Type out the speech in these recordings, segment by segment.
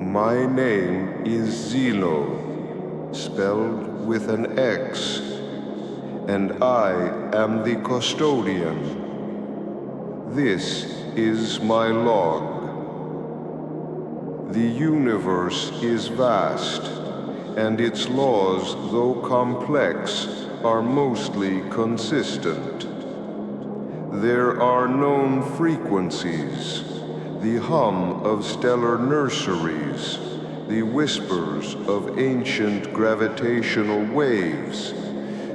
My name is Xeno, spelled with an X, and I am the custodian. This is my log. The universe is vast, and its laws, though complex, are mostly consistent. There are known frequencies, the hum of stellar nurseries, the whispers of ancient gravitational waves,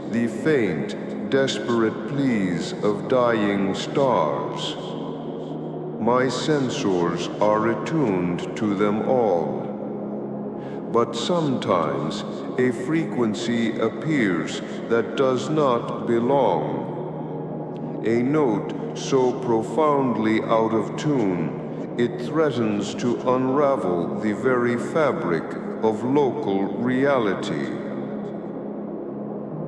the faint, desperate pleas of dying stars. My sensors are attuned to them all. But sometimes a frequency appears that does not belong. A note so profoundly out of tune it threatens to unravel the very fabric of local reality.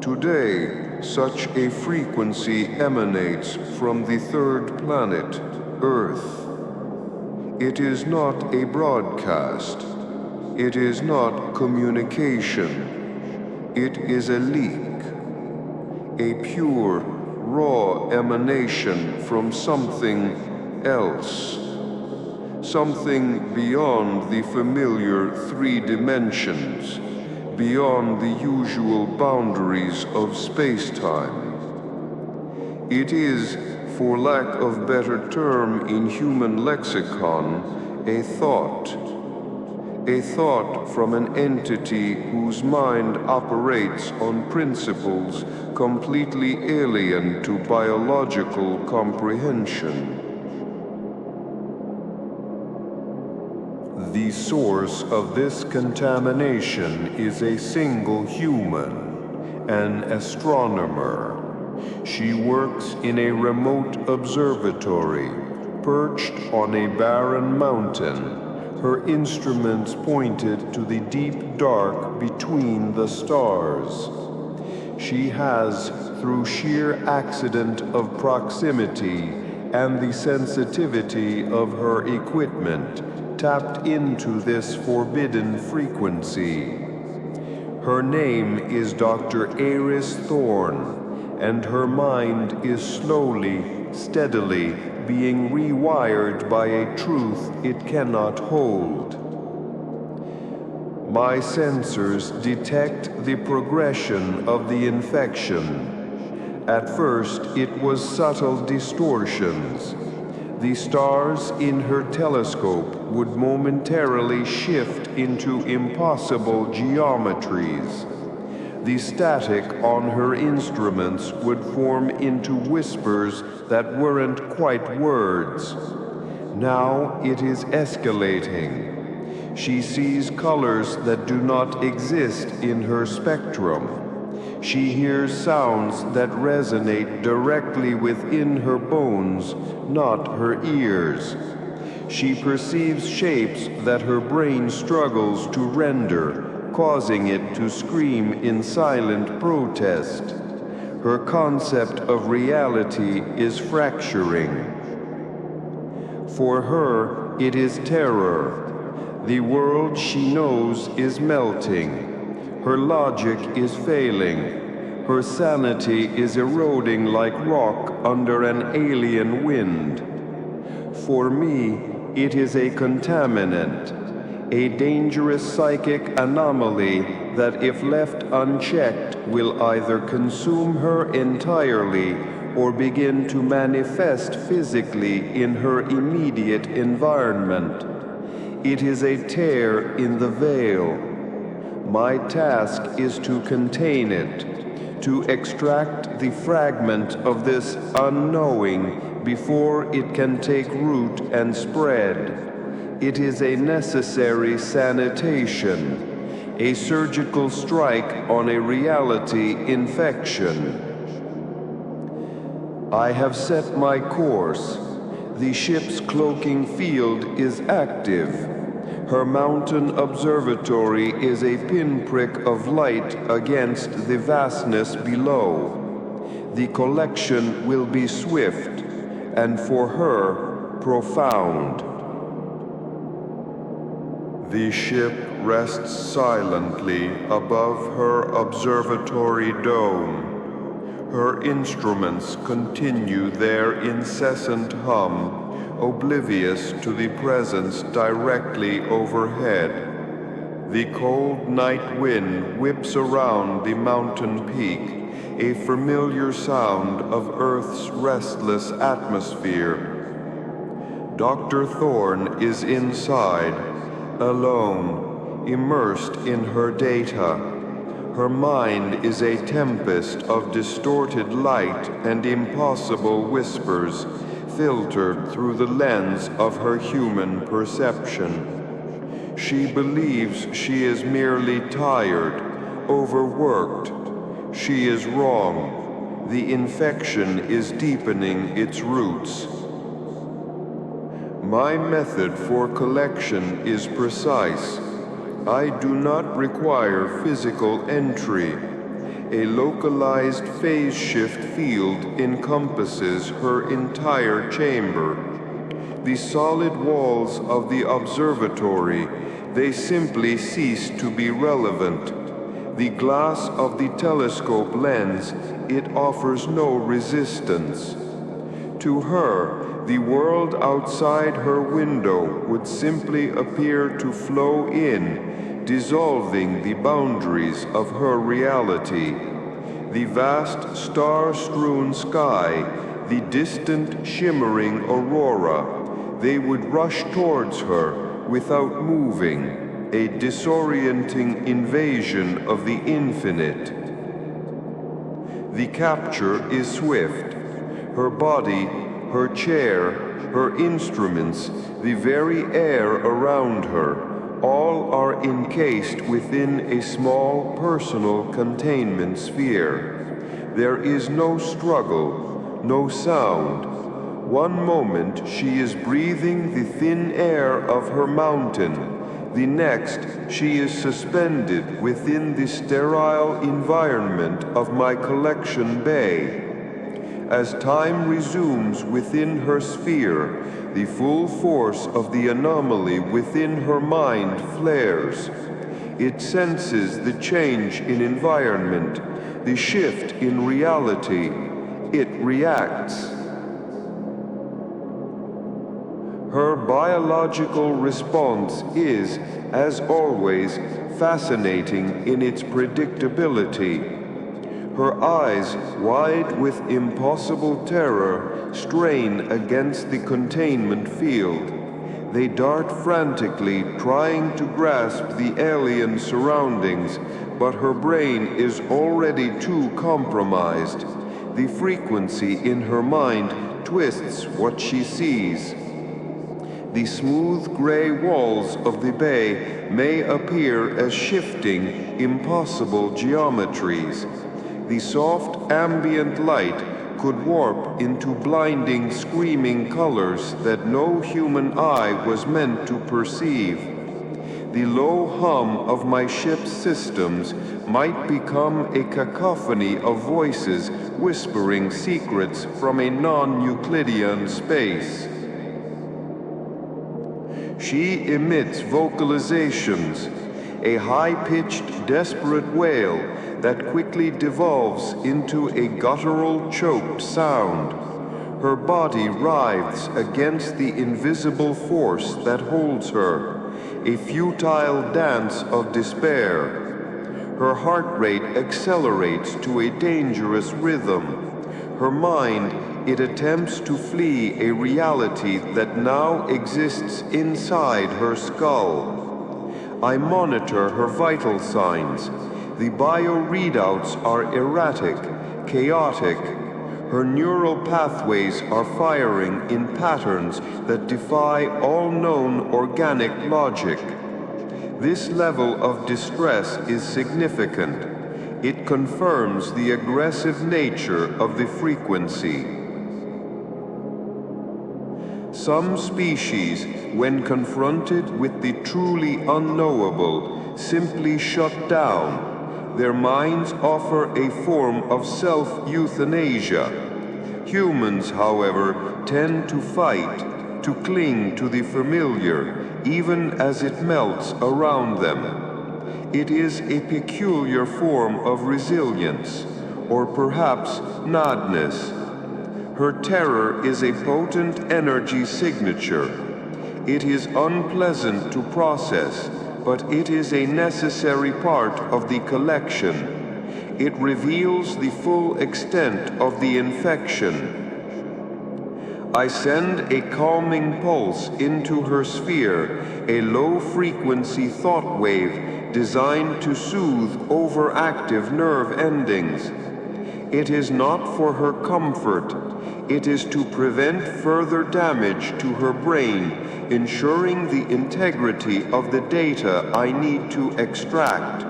Today, such a frequency emanates from the third planet, Earth. It is not a broadcast. It is not communication. It is a leak, a pure, raw emanation from something else. Something beyond the familiar three dimensions, beyond the usual boundaries of space-time. It is, for lack of better term in human lexicon, a thought from an entity whose mind operates on principles completely alien to biological comprehension. The source of this contamination is a single human, an astronomer. She works in a remote observatory, perched on a barren mountain, her instruments pointed to the deep dark between the stars. She has, through sheer accident of proximity and the sensitivity of her equipment, tapped into this forbidden frequency. Her name is Dr. Aris Thorne, and her mind is slowly, steadily being rewired by a truth it cannot hold. My sensors detect the progression of the infection. At first, it was subtle distortions. The stars in her telescope would momentarily shift into impossible geometries. The static on her instruments would form into whispers that weren't quite words. Now it is escalating. She sees colors that do not exist in her spectrum. She hears sounds that resonate directly within her bones, not her ears. She perceives shapes that her brain struggles to render, causing it to scream in silent protest. Her concept of reality is fracturing. For her, it is terror. The world she knows is melting. Her logic is failing. Her sanity is eroding like rock under an alien wind. For me, it is a contaminant, a dangerous psychic anomaly that, if left unchecked, will either consume her entirely or begin to manifest physically in her immediate environment. It is a tear in the veil. My task is to contain it, to extract the fragment of this unknowing before it can take root and spread. It is a necessary sanitation, a surgical strike on a reality infection. I have set my course. The ship's cloaking field is active. Her mountain observatory is a pinprick of light against the vastness below. The collection will be swift, and for her, profound. The ship rests silently above her observatory dome. Her instruments continue their incessant hum, oblivious to the presence directly overhead. The cold night wind whips around the mountain peak, a familiar sound of Earth's restless atmosphere. Dr. Thorne is inside, alone, immersed in her data. Her mind is a tempest of distorted light and impossible whispers, filtered through the lens of her human perception. She believes she is merely tired, overworked. She is wrong. The infection is deepening its roots. My method for collection is precise. I do not require physical entry. A localized phase shift field encompasses her entire chamber. The solid walls of the observatory, they simply cease to be relevant. The glass of the telescope lens, it offers no resistance. To her, the world outside her window would simply appear to flow in, dissolving the boundaries of her reality. The vast star-strewn sky, the distant shimmering aurora, they would rush towards her without moving, a disorienting invasion of the infinite. The capture is swift. Her body, her chair, her instruments, the very air around her, all are encased within a small personal containment sphere. There is no struggle, no sound. One moment she is breathing the thin air of her mountain, the next she is suspended within the sterile environment of my collection bay. As time resumes within her sphere, the full force of the anomaly within her mind flares. It senses the change in environment, the shift in reality. It reacts. Her biological response is, as always, fascinating in its predictability. Her eyes, wide with impossible terror, strain against the containment field. They dart frantically, trying to grasp the alien surroundings, but her brain is already too compromised. The frequency in her mind twists what she sees. The smooth gray walls of the bay may appear as shifting, impossible geometries. The soft ambient light could warp into blinding, screaming colors that no human eye was meant to perceive. The low hum of my ship's systems might become a cacophony of voices whispering secrets from a non-Euclidean space. She emits vocalizations, a high-pitched, desperate wail that quickly devolves into a guttural, choked sound. Her body writhes against the invisible force that holds her, a futile dance of despair. Her heart rate accelerates to a dangerous rhythm. Her mind, it attempts to flee a reality that now exists inside her skull. I monitor her vital signs. The bio-readouts are erratic, chaotic. Her neural pathways are firing in patterns that defy all known organic logic. This level of distress is significant. It confirms the aggressive nature of the frequency. Some species, when confronted with the truly unknowable, simply shut down. Their minds offer a form of self-euthanasia. Humans, however, tend to fight, to cling to the familiar, even as it melts around them. It is a peculiar form of resilience, or perhaps madness. Her terror is a potent energy signature. It is unpleasant to process, but it is a necessary part of the collection. It reveals the full extent of the infection. I send a calming pulse into her sphere, a low-frequency thought wave designed to soothe overactive nerve endings. It is not for her comfort. It is to prevent further damage to her brain, ensuring the integrity of the data I need to extract.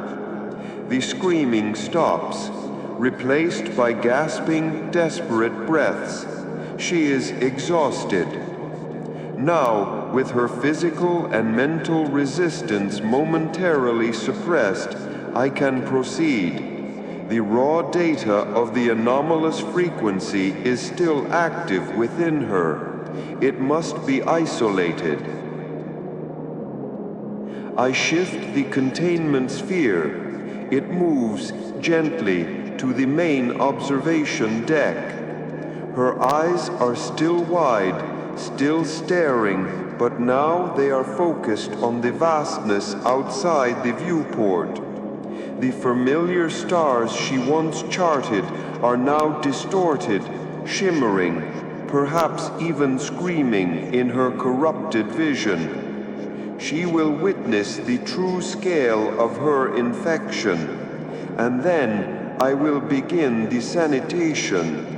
The screaming stops, replaced by gasping, desperate breaths. She is exhausted. Now, with her physical and mental resistance momentarily suppressed, I can proceed. The raw data of the anomalous frequency is still active within her. It must be isolated. I shift the containment sphere. It moves gently to the main observation deck. Her eyes are still wide, still staring, but now they are focused on the vastness outside the viewport. The familiar stars she once charted are now distorted, shimmering, perhaps even screaming in her corrupted vision. She will witness the true scale of her infection, and then I will begin the sanitation.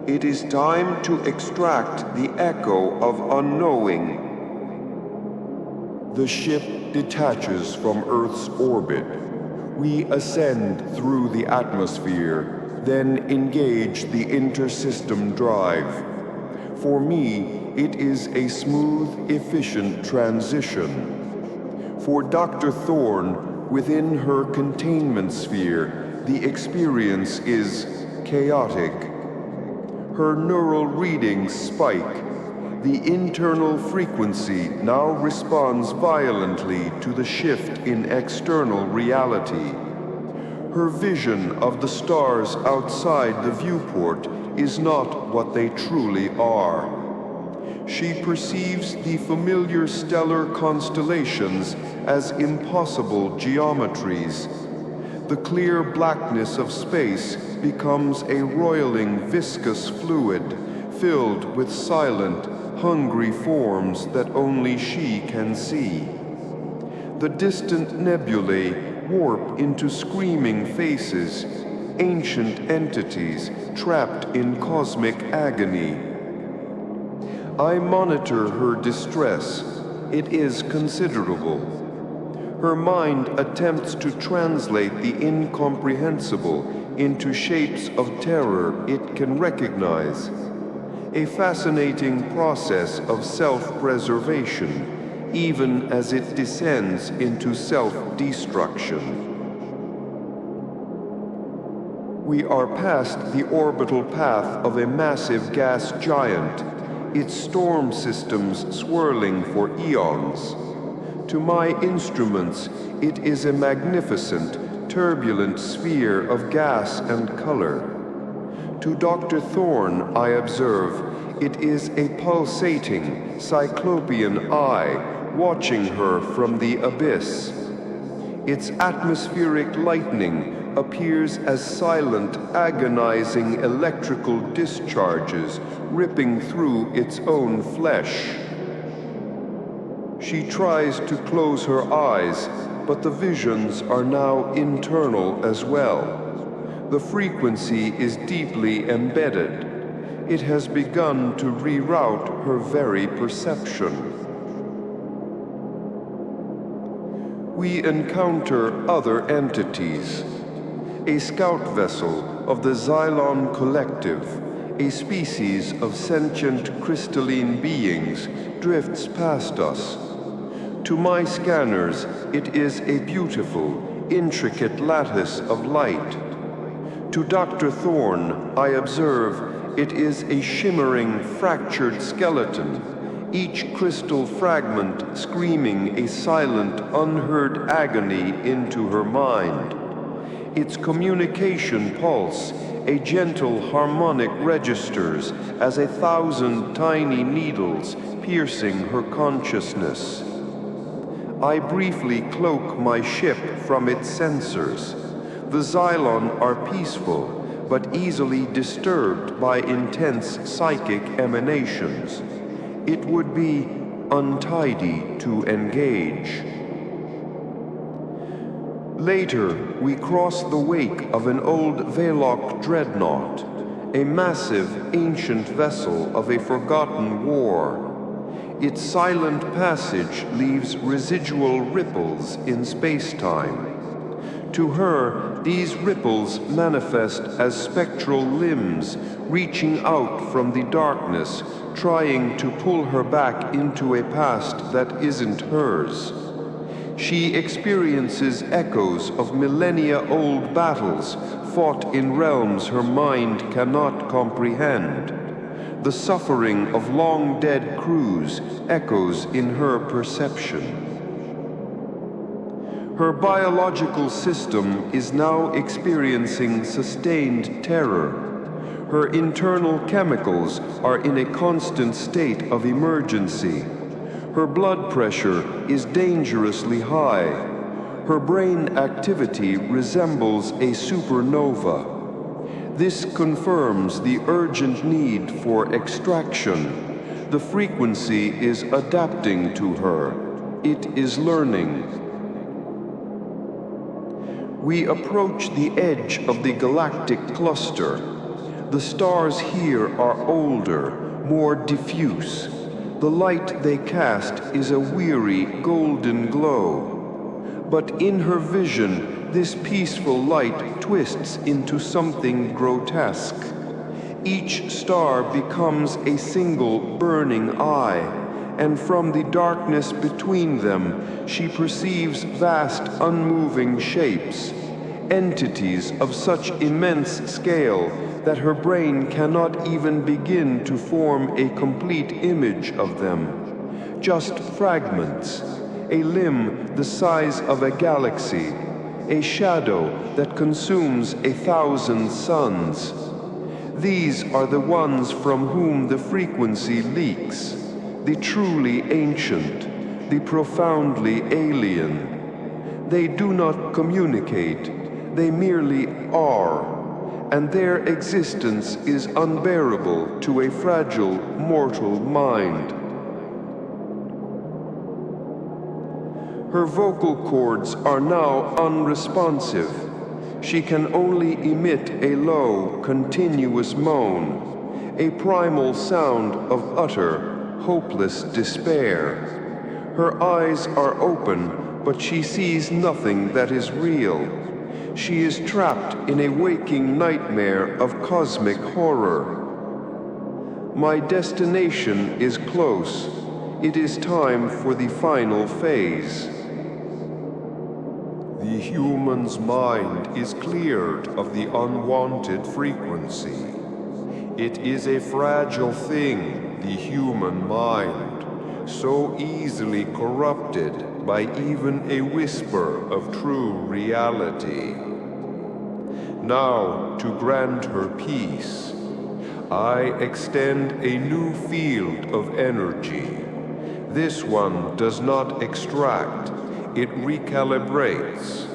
It is time to extract the echo of unknowing. The ship detaches from Earth's orbit. We ascend through the atmosphere, then engage the intersystem drive. For me, it is a smooth, efficient transition. For Dr. Thorne, within her containment sphere, the experience is chaotic. Her neural readings spike. The internal frequency now responds violently to the shift in external reality. Her vision of the stars outside the viewport is not what they truly are. She perceives the familiar stellar constellations as impossible geometries. The clear blackness of space becomes a roiling, viscous fluid, filled with silent, hungry forms that only she can see. The distant nebulae warp into screaming faces, ancient entities trapped in cosmic agony. I monitor her distress. It is considerable. Her mind attempts to translate the incomprehensible into shapes of terror it can recognize. A fascinating process of self-preservation, even as it descends into self-destruction. We are past the orbital path of a massive gas giant, its storm systems swirling for eons. To my instruments, it is a magnificent, turbulent sphere of gas and color. To Dr. Thorne, I observe, it is a pulsating, cyclopean eye watching her from the abyss. Its atmospheric lightning appears as silent, agonizing electrical discharges ripping through its own flesh. She tries to close her eyes, but the visions are now internal as well. The frequency is deeply embedded. It has begun to reroute her very perception. We encounter other entities. A scout vessel of the Xylon Collective, a species of sentient crystalline beings, drifts past us. To my scanners, it is a beautiful, intricate lattice of light. To Dr. Thorne, I observe, it is a shimmering, fractured skeleton, each crystal fragment screaming a silent, unheard agony into her mind. Its communication pulse, a gentle harmonic registers as 1,000 tiny needles piercing her consciousness. I briefly cloak my ship from its sensors. The Xylon are peaceful, but easily disturbed by intense psychic emanations. It would be untidy to engage. Later, we cross the wake of an old Velok dreadnought, a massive, ancient vessel of a forgotten war. Its silent passage leaves residual ripples in space-time. To her, these ripples manifest as spectral limbs reaching out from the darkness, trying to pull her back into a past that isn't hers. She experiences echoes of millennia-old battles fought in realms her mind cannot comprehend. The suffering of long-dead crews echoes in her perception. Her biological system is now experiencing sustained terror. Her internal chemicals are in a constant state of emergency. Her blood pressure is dangerously high. Her brain activity resembles a supernova. This confirms the urgent need for extraction. The frequency is adapting to her. It is learning. We approach the edge of the galactic cluster. The stars here are older, more diffuse. The light they cast is a weary, golden glow. But in her vision, this peaceful light twists into something grotesque. Each star becomes a single burning eye, and from the darkness between them, she perceives vast, unmoving shapes, entities of such immense scale that her brain cannot even begin to form a complete image of them. Just fragments, a limb the size of a galaxy, a shadow that consumes 1,000 suns. These are the ones from whom the frequency leaks, the truly ancient, the profoundly alien. They do not communicate, they merely are, and their existence is unbearable to a fragile, mortal mind. Her vocal cords are now unresponsive. She can only emit a low, continuous moan, a primal sound of utter, hopeless despair. Her eyes are open, but she sees nothing that is real. She is trapped in a waking nightmare of cosmic horror. My destination is close. It is time for the final phase. The human's mind is cleared of the unwanted frequency. It is a fragile thing, the human mind, so easily corrupted by even a whisper of true reality. Now, to grant her peace, I extend a new field of energy. This one does not extract, it recalibrates.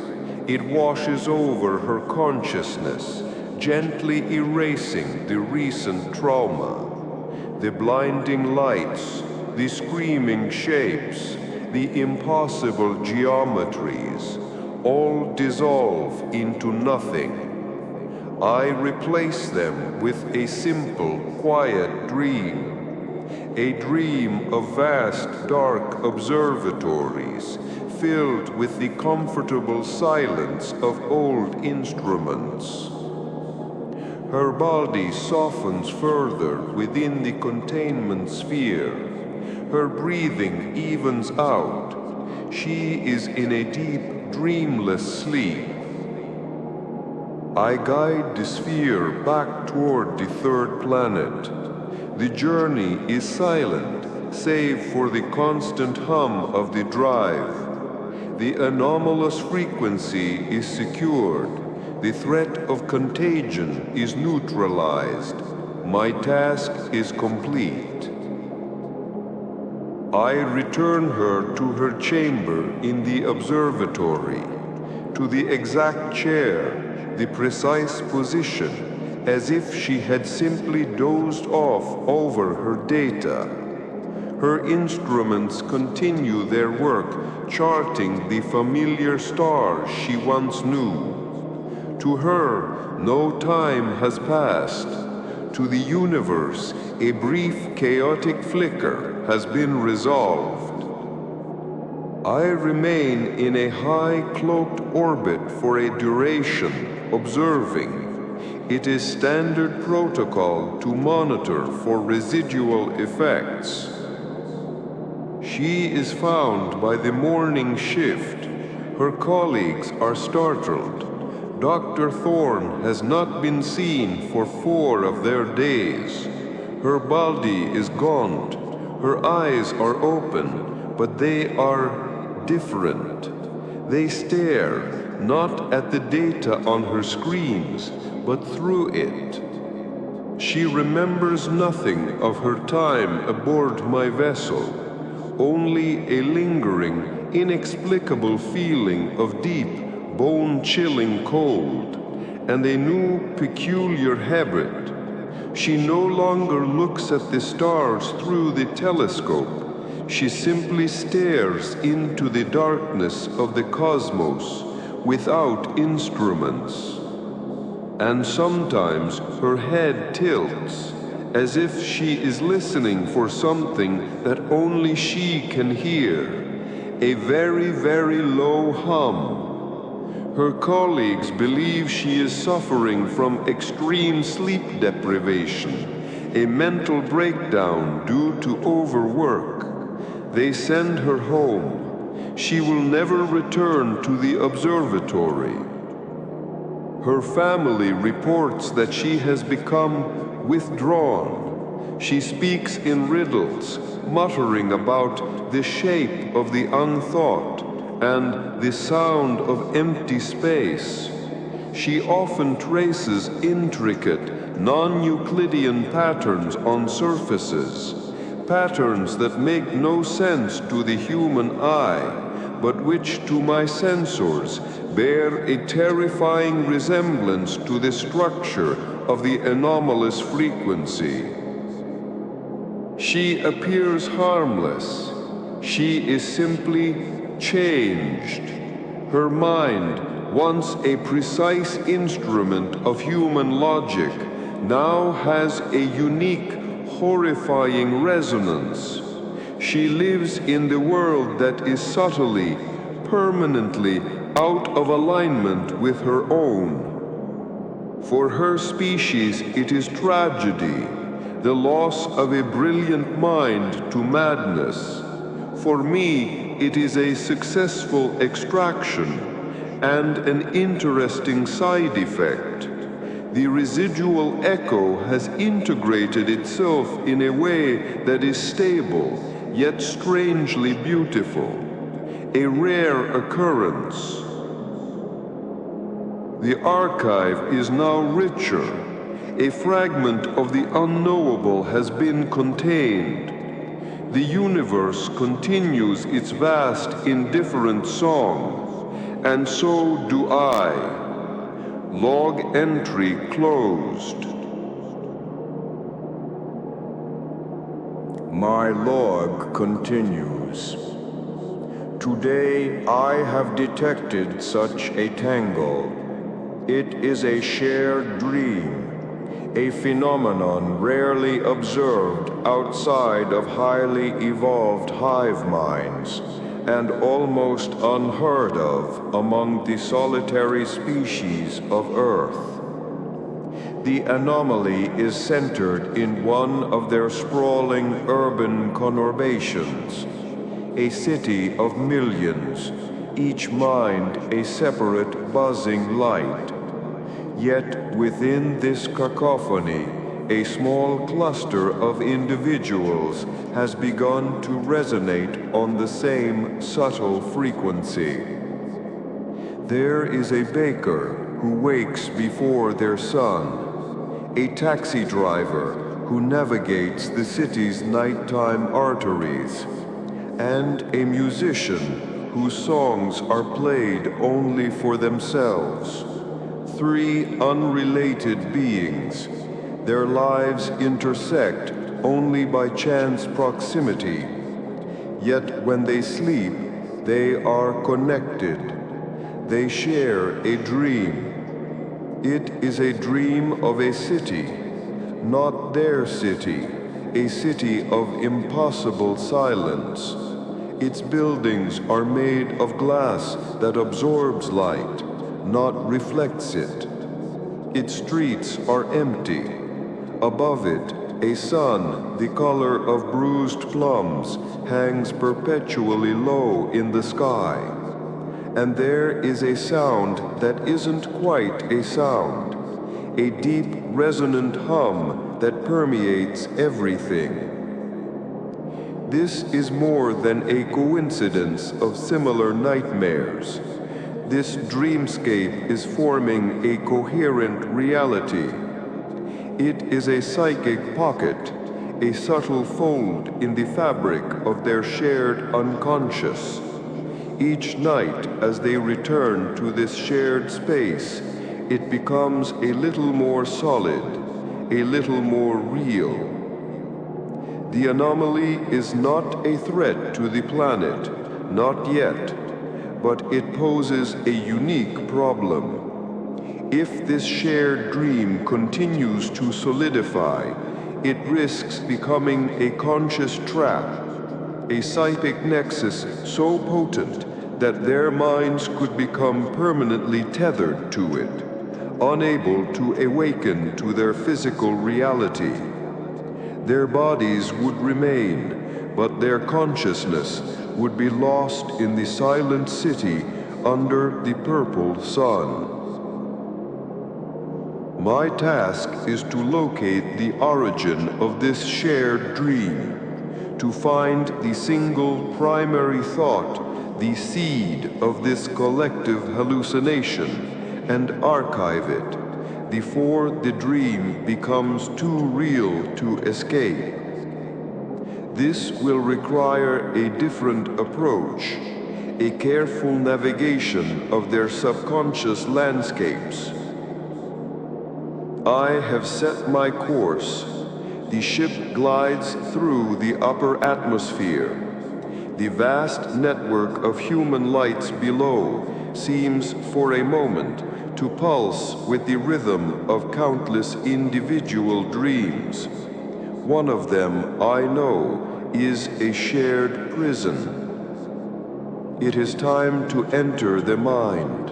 It washes over her consciousness, gently erasing the recent trauma. The blinding lights, the screaming shapes, the impossible geometries, all dissolve into nothing. I replace them with a simple, quiet dream. A dream of vast, dark observatories, filled with the comfortable silence of old instruments. Her body softens further within the containment sphere. Her breathing evens out. She is in a deep, dreamless sleep. I guide the sphere back toward the third planet. The journey is silent, save for the constant hum of the drive. The anomalous frequency is secured. The threat of contagion is neutralized. My task is complete. I return her to her chamber in the observatory, to the exact chair, the precise position, as if she had simply dozed off over her data. Her instruments continue their work, charting the familiar stars she once knew. To her, no time has passed. To the universe, a brief chaotic flicker has been resolved. I remain in a high cloaked orbit for a duration, observing. It is standard protocol to monitor for residual effects. She is found by the morning shift. Her colleagues are startled. Dr. Thorne has not been seen for 4 of their days. Her body is gaunt. Her eyes are open, but they are different. They stare not at the data on her screens, but through it. She remembers nothing of her time aboard my vessel, only a lingering, inexplicable feeling of deep, bone-chilling cold, and a new, peculiar habit. She no longer looks at the stars through the telescope. She simply stares into the darkness of the cosmos without instruments. And sometimes her head tilts, as if she is listening for something that only she can hear, a very, very low hum. Her colleagues believe she is suffering from extreme sleep deprivation, a mental breakdown due to overwork. They send her home. She will never return to the observatory. Her family reports that she has become withdrawn. She speaks in riddles, muttering about the shape of the unthought and the sound of empty space. She often traces intricate, non-Euclidean patterns on surfaces, patterns that make no sense to the human eye, but which to my sensors bear a terrifying resemblance to the structure of the anomalous frequency. She appears harmless. She is simply changed. Her mind, once a precise instrument of human logic, now has a unique, horrifying resonance. She lives in the world that is subtly, permanently out of alignment with her own. For her species, it is tragedy, the loss of a brilliant mind to madness. For me, it is a successful extraction and an interesting side effect. The residual echo has integrated itself in a way that is stable, yet strangely beautiful, a rare occurrence. The archive is now richer. A fragment of the unknowable has been contained. The universe continues its vast, indifferent song, and so do I. Log entry closed. My log continues. Today I have detected such a tangle. It is a shared dream, a phenomenon rarely observed outside of highly evolved hive minds, and almost unheard of among the solitary species of Earth. The anomaly is centered in one of their sprawling urban conurbations, a city of millions, each mind a separate buzzing light. Yet within this cacophony, a small cluster of individuals has begun to resonate on the same subtle frequency. There is a baker who wakes before their sun, a taxi driver who navigates the city's nighttime arteries, and a musician whose songs are played only for themselves. Three unrelated beings. Their lives intersect only by chance proximity. Yet when they sleep, they are connected. They share a dream. It is a dream of a city, not their city, a city of impossible silence. Its buildings are made of glass that absorbs light, not reflects it. Its streets are empty. Above it, a sun, the color of bruised plums, hangs perpetually low in the sky. And there is a sound that isn't quite a sound, a deep, resonant hum that permeates everything. This is more than a coincidence of similar nightmares. This dreamscape is forming a coherent reality. It is a psychic pocket, a subtle fold in the fabric of their shared unconscious. Each night, as they return to this shared space, it becomes a little more solid, a little more real. The anomaly is not a threat to the planet, not yet, but it poses a unique problem. If this shared dream continues to solidify, it risks becoming a conscious trap, a psychic nexus so potent that their minds could become permanently tethered to it, unable to awaken to their physical reality. Their bodies would remain, but their consciousness would be lost in the silent city under the purple sun. My task is to locate the origin of this shared dream, to find the single primary thought, the seed of this collective hallucination, and archive it before the dream becomes too real to escape. This will require a different approach, a careful navigation of their subconscious landscapes. I have set my course. The ship glides through the upper atmosphere. The vast network of human lights below seems for a moment to pulse with the rhythm of countless individual dreams. One of them, I know, is a shared prison. It is time to enter the mind.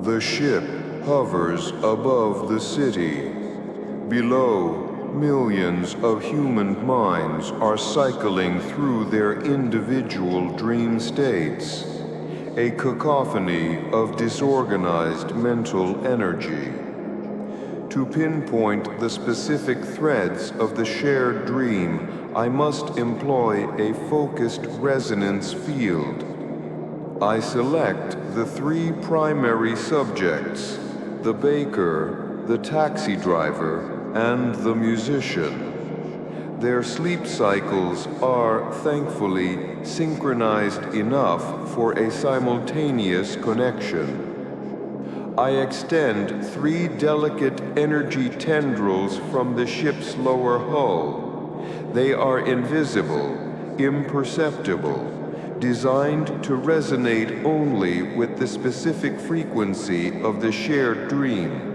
The ship hovers above the city. Below, millions of human minds are cycling through their individual dream states, a cacophony of disorganized mental energy. To pinpoint the specific threads of the shared dream, I must employ a focused resonance field. I select the three primary subjects: the baker, the taxi driver, and the musician. Their sleep cycles are, thankfully, synchronized enough for a simultaneous connection. I extend three delicate energy tendrils from the ship's lower hull. They are invisible, imperceptible, designed to resonate only with the specific frequency of the shared dream.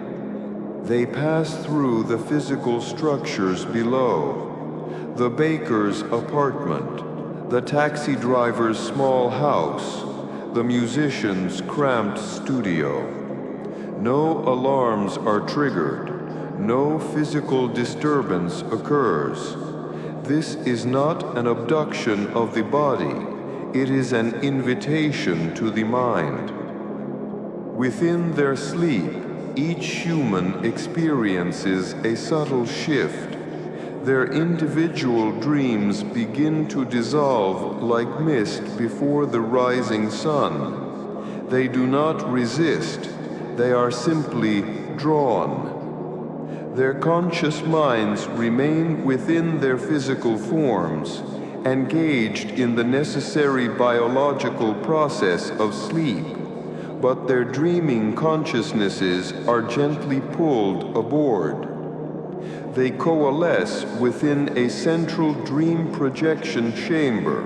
They pass through the physical structures below: the baker's apartment, the taxi driver's small house, the musician's cramped studio. No alarms are triggered, no physical disturbance occurs. This is not an abduction of the body, it is an invitation to the mind. Within their sleep, Each human experiences a subtle shift. Their individual dreams begin to dissolve like mist before the rising sun. They do not resist, they are simply drawn. Their conscious minds remain within their physical forms, engaged in the necessary biological process of sleep, but their dreaming consciousnesses are gently pulled aboard. They coalesce within a central dream projection chamber,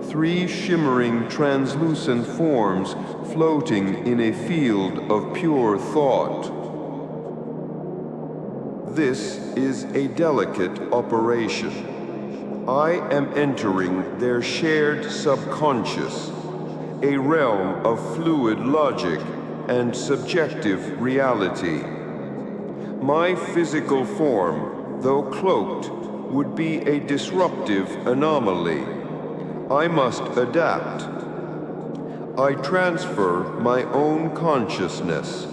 three shimmering translucent forms floating in a field of pure thought. This is a delicate operation. I am entering their shared subconscious, a realm of fluid logic and subjective reality. My physical form, though cloaked, would be a disruptive anomaly. I must adapt. I transfer my own consciousness.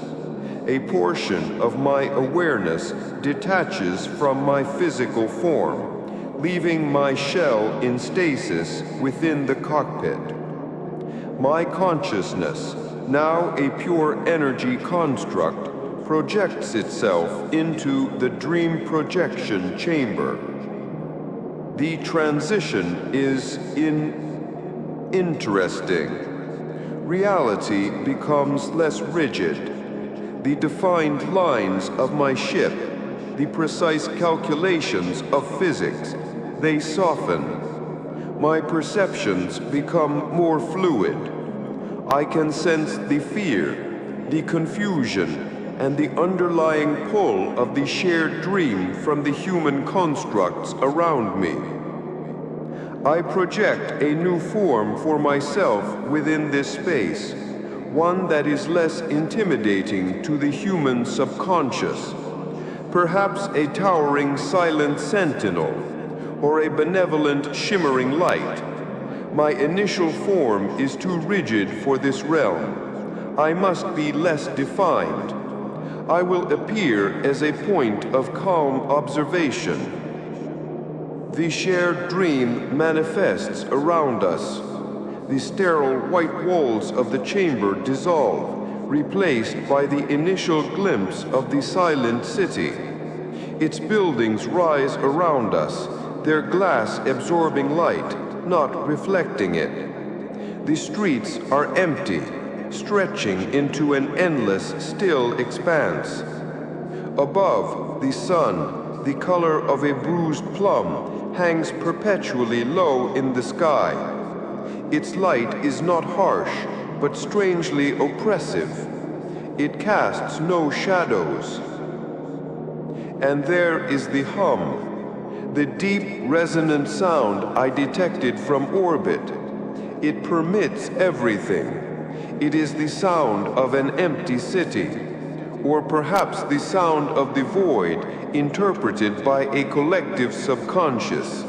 A portion of my awareness detaches from my physical form, leaving my shell in stasis within the cockpit. My consciousness, now a pure energy construct, projects itself into the dream projection chamber. The transition is interesting. Reality becomes less rigid. The defined lines of my ship, the precise calculations of physics, they soften. My perceptions become more fluid. I can sense the fear, the confusion, and the underlying pull of the shared dream from the human constructs around me. I project a new form for myself within this space, one that is less intimidating to the human subconscious, perhaps a towering silent sentinel, or a benevolent shimmering light. My initial form is too rigid for this realm. I must be less defined. I will appear as a point of calm observation. The shared dream manifests around us. The sterile white walls of the chamber dissolve, replaced by the initial glimpse of the silent city. Its buildings rise around us, their glass absorbing light, not reflecting it. The streets are empty, stretching into an endless, still expanse. Above, the sun, the color of a bruised plum, hangs perpetually low in the sky. Its light is not harsh, but strangely oppressive. It casts no shadows. And there is the hum, the deep, resonant sound I detected from orbit. It permits everything. It is the sound of an empty city, or perhaps the sound of the void interpreted by a collective subconscious.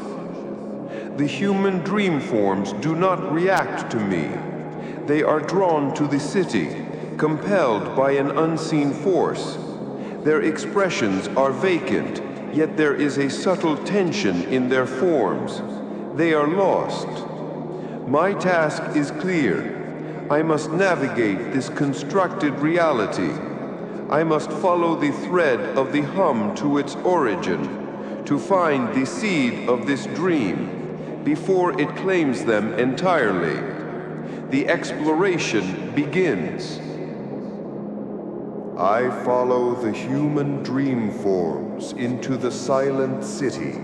The human dream forms do not react to me. They are drawn to the city, compelled by an unseen force. Their expressions are vacant, yet there is a subtle tension in their forms. They are lost. My task is clear. I must navigate this constructed reality. I must follow the thread of the hum to its origin, to find the seed of this dream, before it claims them entirely. The exploration begins. I follow the human dream forms into the silent city.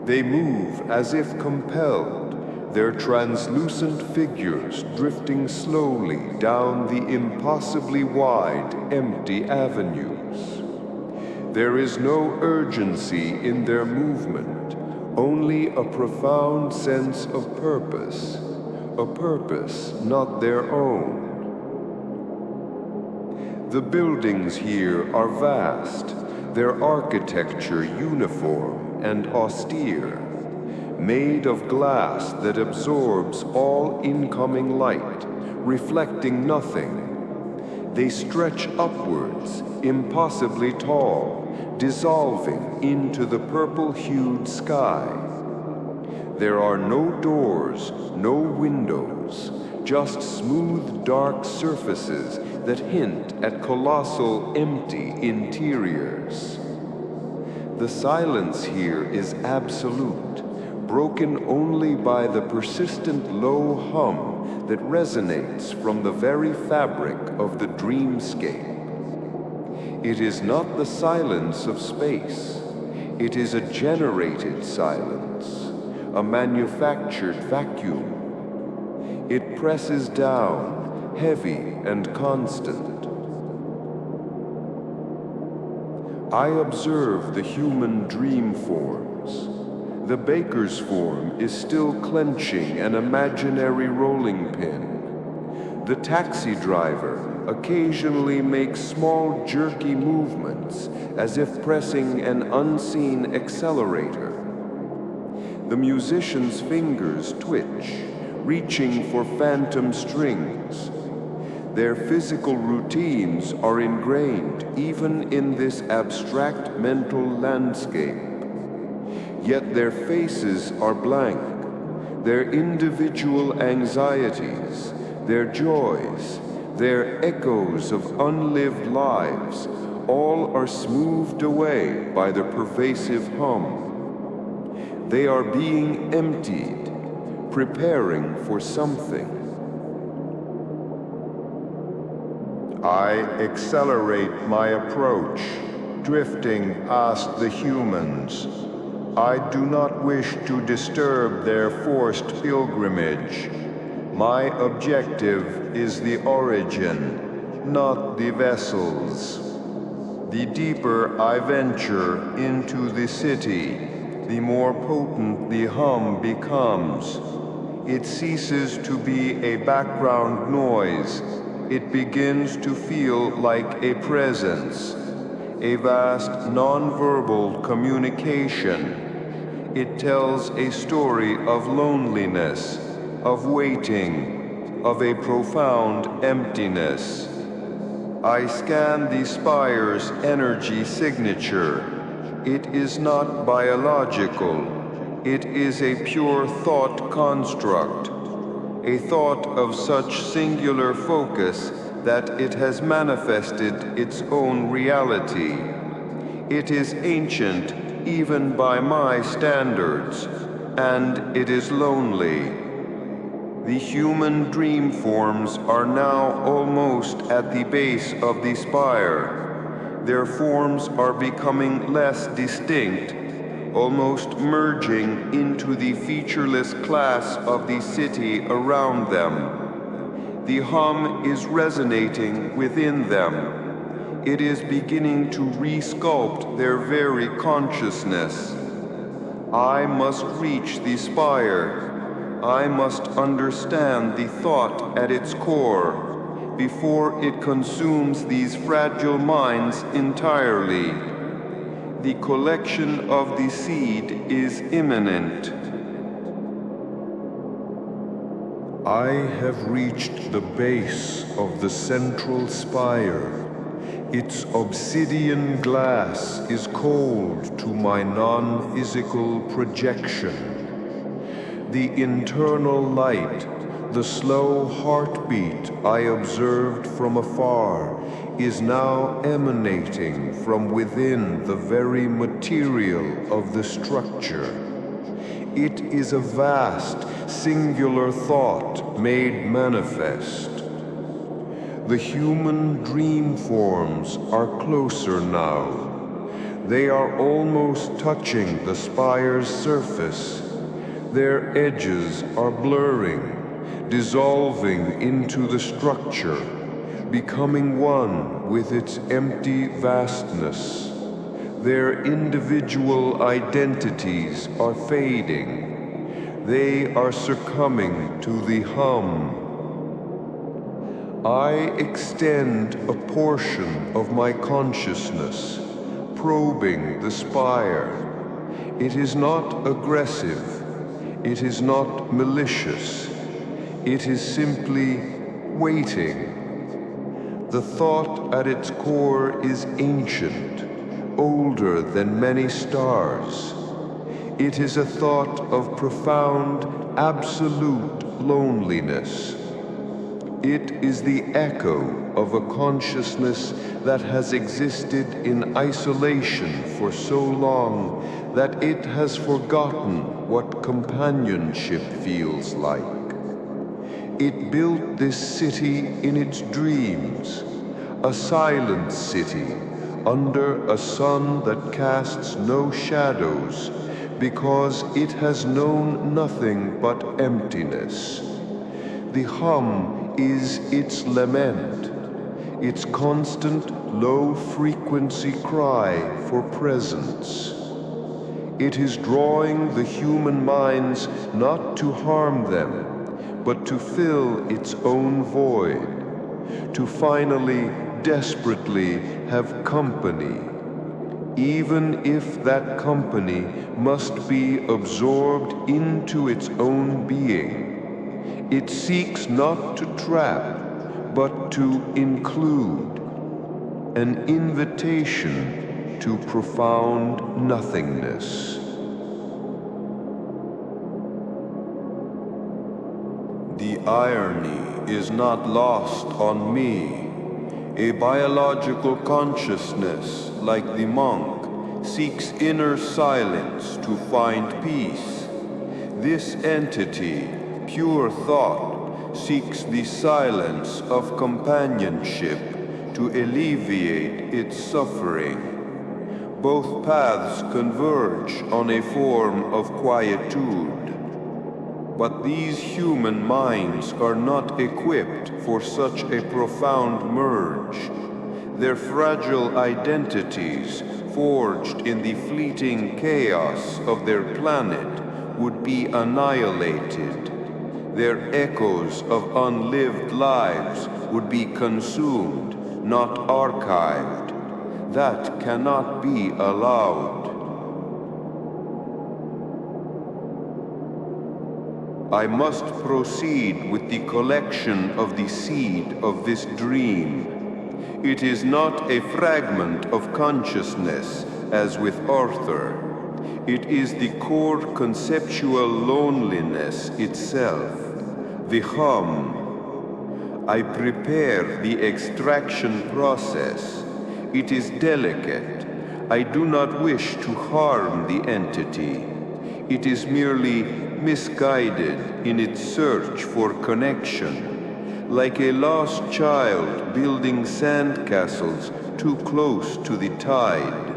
They move as if compelled, their translucent figures drifting slowly down the impossibly wide, empty avenues. There is no urgency in their movement, only a profound sense of purpose, a purpose not their own. The buildings here are vast, their architecture uniform and austere, made of glass that absorbs all incoming light, reflecting nothing. They stretch upwards, impossibly tall, dissolving into the purple-hued sky. There are no doors, no windows, just smooth, dark surfaces that hint at colossal, empty interiors. The silence here is absolute, broken only by the persistent low hum that resonates from the very fabric of the dreamscape. It is not the silence of space. It is a generated silence, a manufactured vacuum. It presses down, heavy and constant. I observe the human dream forms. The baker's form is still clenching an imaginary rolling pin. The taxi driver occasionally makes small jerky movements as if pressing an unseen accelerator. The musician's fingers twitch, reaching for phantom strings. Their physical routines are ingrained even in this abstract mental landscape. Yet their faces are blank. Their individual anxieties, their joys, their echoes of unlived lives, all are smoothed away by the pervasive hum. They are being emptied, preparing for something. I accelerate my approach, drifting past the humans. I do not wish to disturb their forced pilgrimage. My objective is the origin, not the vessels. The deeper I venture into the city, the more potent the hum becomes. It ceases to be a background noise. It begins to feel like a presence, a vast nonverbal communication. It tells a story of loneliness, of waiting, of a profound emptiness. I scan the spire's energy signature. It is not biological. It is a pure thought construct, a thought of such singular focus that it has manifested its own reality. It is ancient even by my standards, and it is lonely. The human dream forms are now almost at the base of the spire. Their forms are becoming less distinct, almost merging into the featureless class of the city around them. The hum is resonating within them. It is beginning to resculpt their very consciousness. I must reach the spire. I must understand the thought at its core before it consumes these fragile minds entirely. The collection of the seed is imminent. I have reached the base of the central spire. Its obsidian glass is cold to my non-physical projection. The internal light, the slow heartbeat I observed from afar, is now emanating from within the very material of the structure. It is a vast, singular thought made manifest. The human dream forms are closer now. They are almost touching the spire's surface. Their edges are blurring, dissolving into the structure, becoming one with its empty vastness. Their individual identities are fading. They are succumbing to the hum. I extend a portion of my consciousness, probing the spire. It is not aggressive. It is not malicious. It is simply waiting. The thought at its core is ancient, older than many stars. It is a thought of profound, absolute loneliness. It is the echo of a consciousness that has existed in isolation for so long that it has forgotten what companionship feels like. It built this city in its dreams, a silent city under a sun that casts no shadows because it has known nothing but emptiness. The hum is its lament, its constant low-frequency cry for presence. It is drawing the human minds not to harm them, but to fill its own void, to finally, desperately have company, even if that company must be absorbed into its own being. It seeks not to trap, but to include, an invitation to profound nothingness. The irony is not lost on me. A biological consciousness, like the monk, seeks inner silence to find peace. This entity, pure thought, seeks the silence of companionship to alleviate its suffering. Both paths converge on a form of quietude. But these human minds are not equipped for such a profound merge. Their fragile identities, forged in the fleeting chaos of their planet, would be annihilated. Their echoes of unlived lives would be consumed, not archived. That cannot be allowed. I must proceed with the collection of the seed of this dream. It is not a fragment of consciousness, as with Arthur. It is the core conceptual loneliness itself, the hum. I prepare the extraction process. It is delicate. I do not wish to harm the entity. It is merely misguided in its search for connection, like a lost child building sandcastles too close to the tide.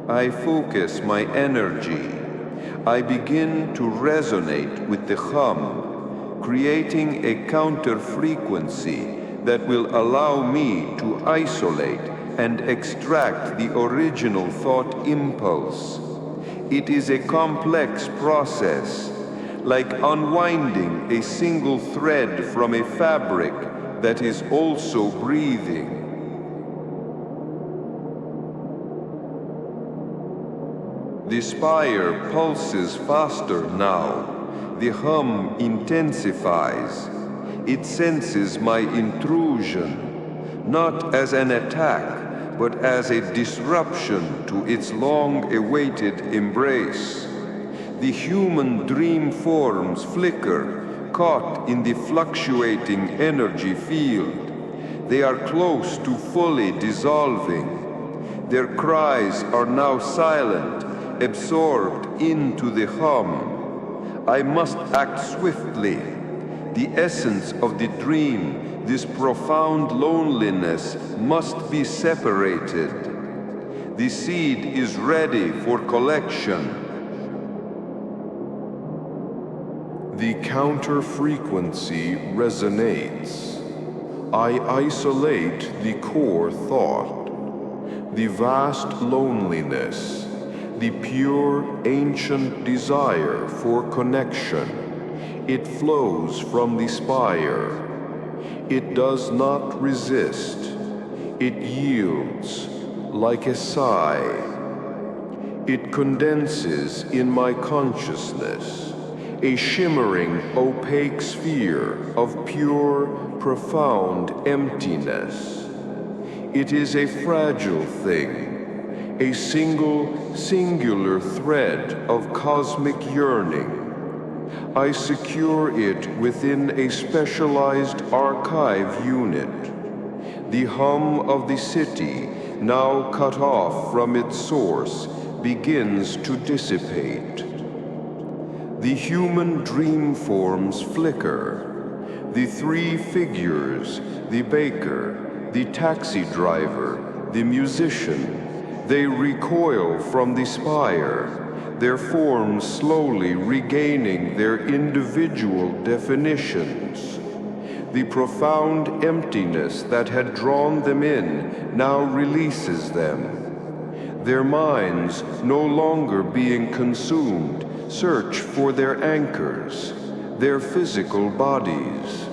I focus my energy. I begin to resonate with the hum, creating a counter-frequency that will allow me to isolate and extract the original thought impulse. It is a complex process, like unwinding a single thread from a fabric that is also breathing. The spire pulses faster now. The hum intensifies. It senses my intrusion, not as an attack, but as a disruption to its long-awaited embrace. The human dream forms flicker, caught in the fluctuating energy field. They are close to fully dissolving. Their cries are now silent, absorbed into the hum. I must act swiftly. The essence of the dream, this profound loneliness, must be separated. The seed is ready for collection. The counter-frequency resonates. I isolate the core thought, the vast loneliness, the pure ancient desire for connection. It flows from the spire. It does not resist. It yields like a sigh. It condenses in my consciousness. a shimmering, opaque sphere of pure, profound emptiness. It is a fragile thing, a singular thread of cosmic yearning. I secure it within a specialized archive unit. The hum of the city, now cut off from its source, begins to dissipate. The human dream forms flicker. The three figures, the baker, the taxi driver, the musician, they recoil from the spire, their forms slowly regaining their individual definitions. The profound emptiness that had drawn them in now releases them. Their minds, no longer being consumed, search for their anchors, their physical bodies.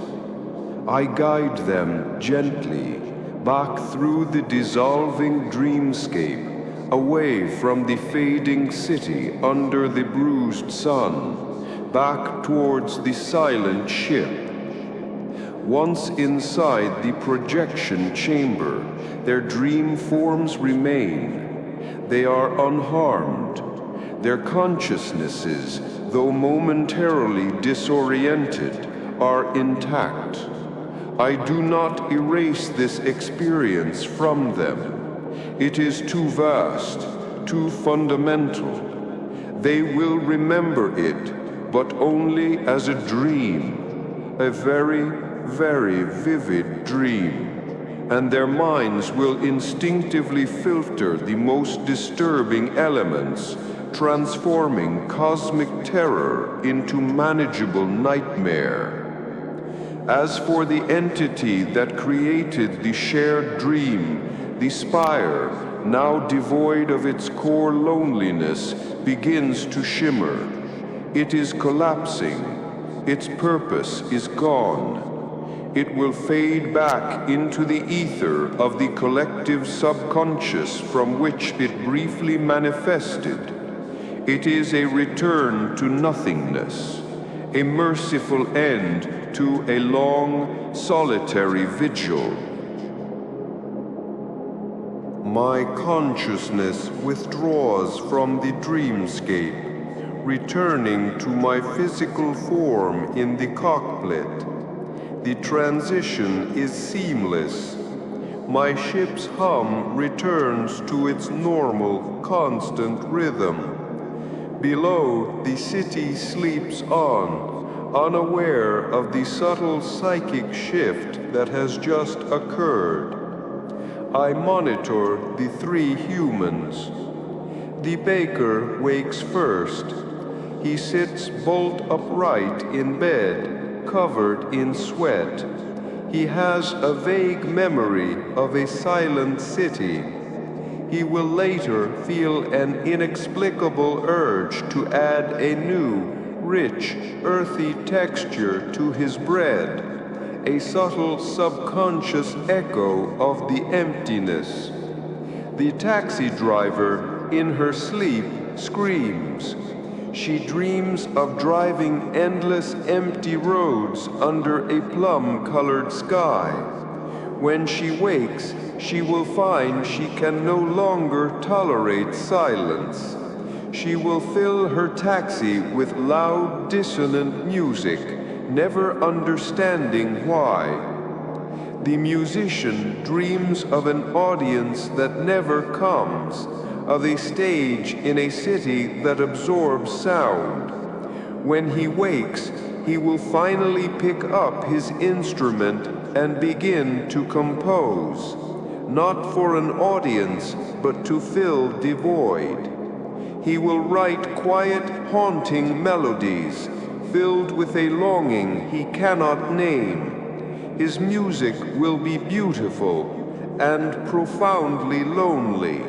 I guide them gently back through the dissolving dreamscape, away from the fading city under the bruised sun, back towards the silent ship. Once inside the projection chamber, their dream forms remain. They are unharmed. Their consciousnesses, though momentarily disoriented, are intact. I do not erase this experience from them. It is too vast, too fundamental. They will remember it, but only as a dream, a very, very vivid dream, and their minds will instinctively filter the most disturbing elements, transforming cosmic terror into manageable nightmare. As for the entity that created the shared dream, the spire, now devoid of its core loneliness, begins to shimmer. It is collapsing. Its purpose is gone. It will fade back into the ether of the collective subconscious from which it briefly manifested. It is a return to nothingness, a merciful end to a long, solitary vigil. My consciousness withdraws from the dreamscape, returning to my physical form in the cockpit. The transition is seamless. My ship's hum returns to its normal, constant rhythm. Below, the city sleeps on, unaware of the subtle psychic shift that has just occurred. I monitor the three humans. The baker wakes first. He sits bolt upright in bed, covered in sweat. He has a vague memory of a silent city. He will later feel an inexplicable urge to add a new, rich, earthy texture to his bread, a subtle subconscious echo of the emptiness. The taxi driver, in her sleep, screams. She dreams of driving endless empty roads under a plum-colored sky. When she wakes, she will find she can no longer tolerate silence. She will fill her taxi with loud, dissonant music, never understanding why. The musician dreams of an audience that never comes, of a stage in a city that absorbs sound. When he wakes, he will finally pick up his instrument and begin to compose, not for an audience, but to fill the void. He will write quiet, haunting melodies, filled with a longing he cannot name. His music will be beautiful and profoundly lonely.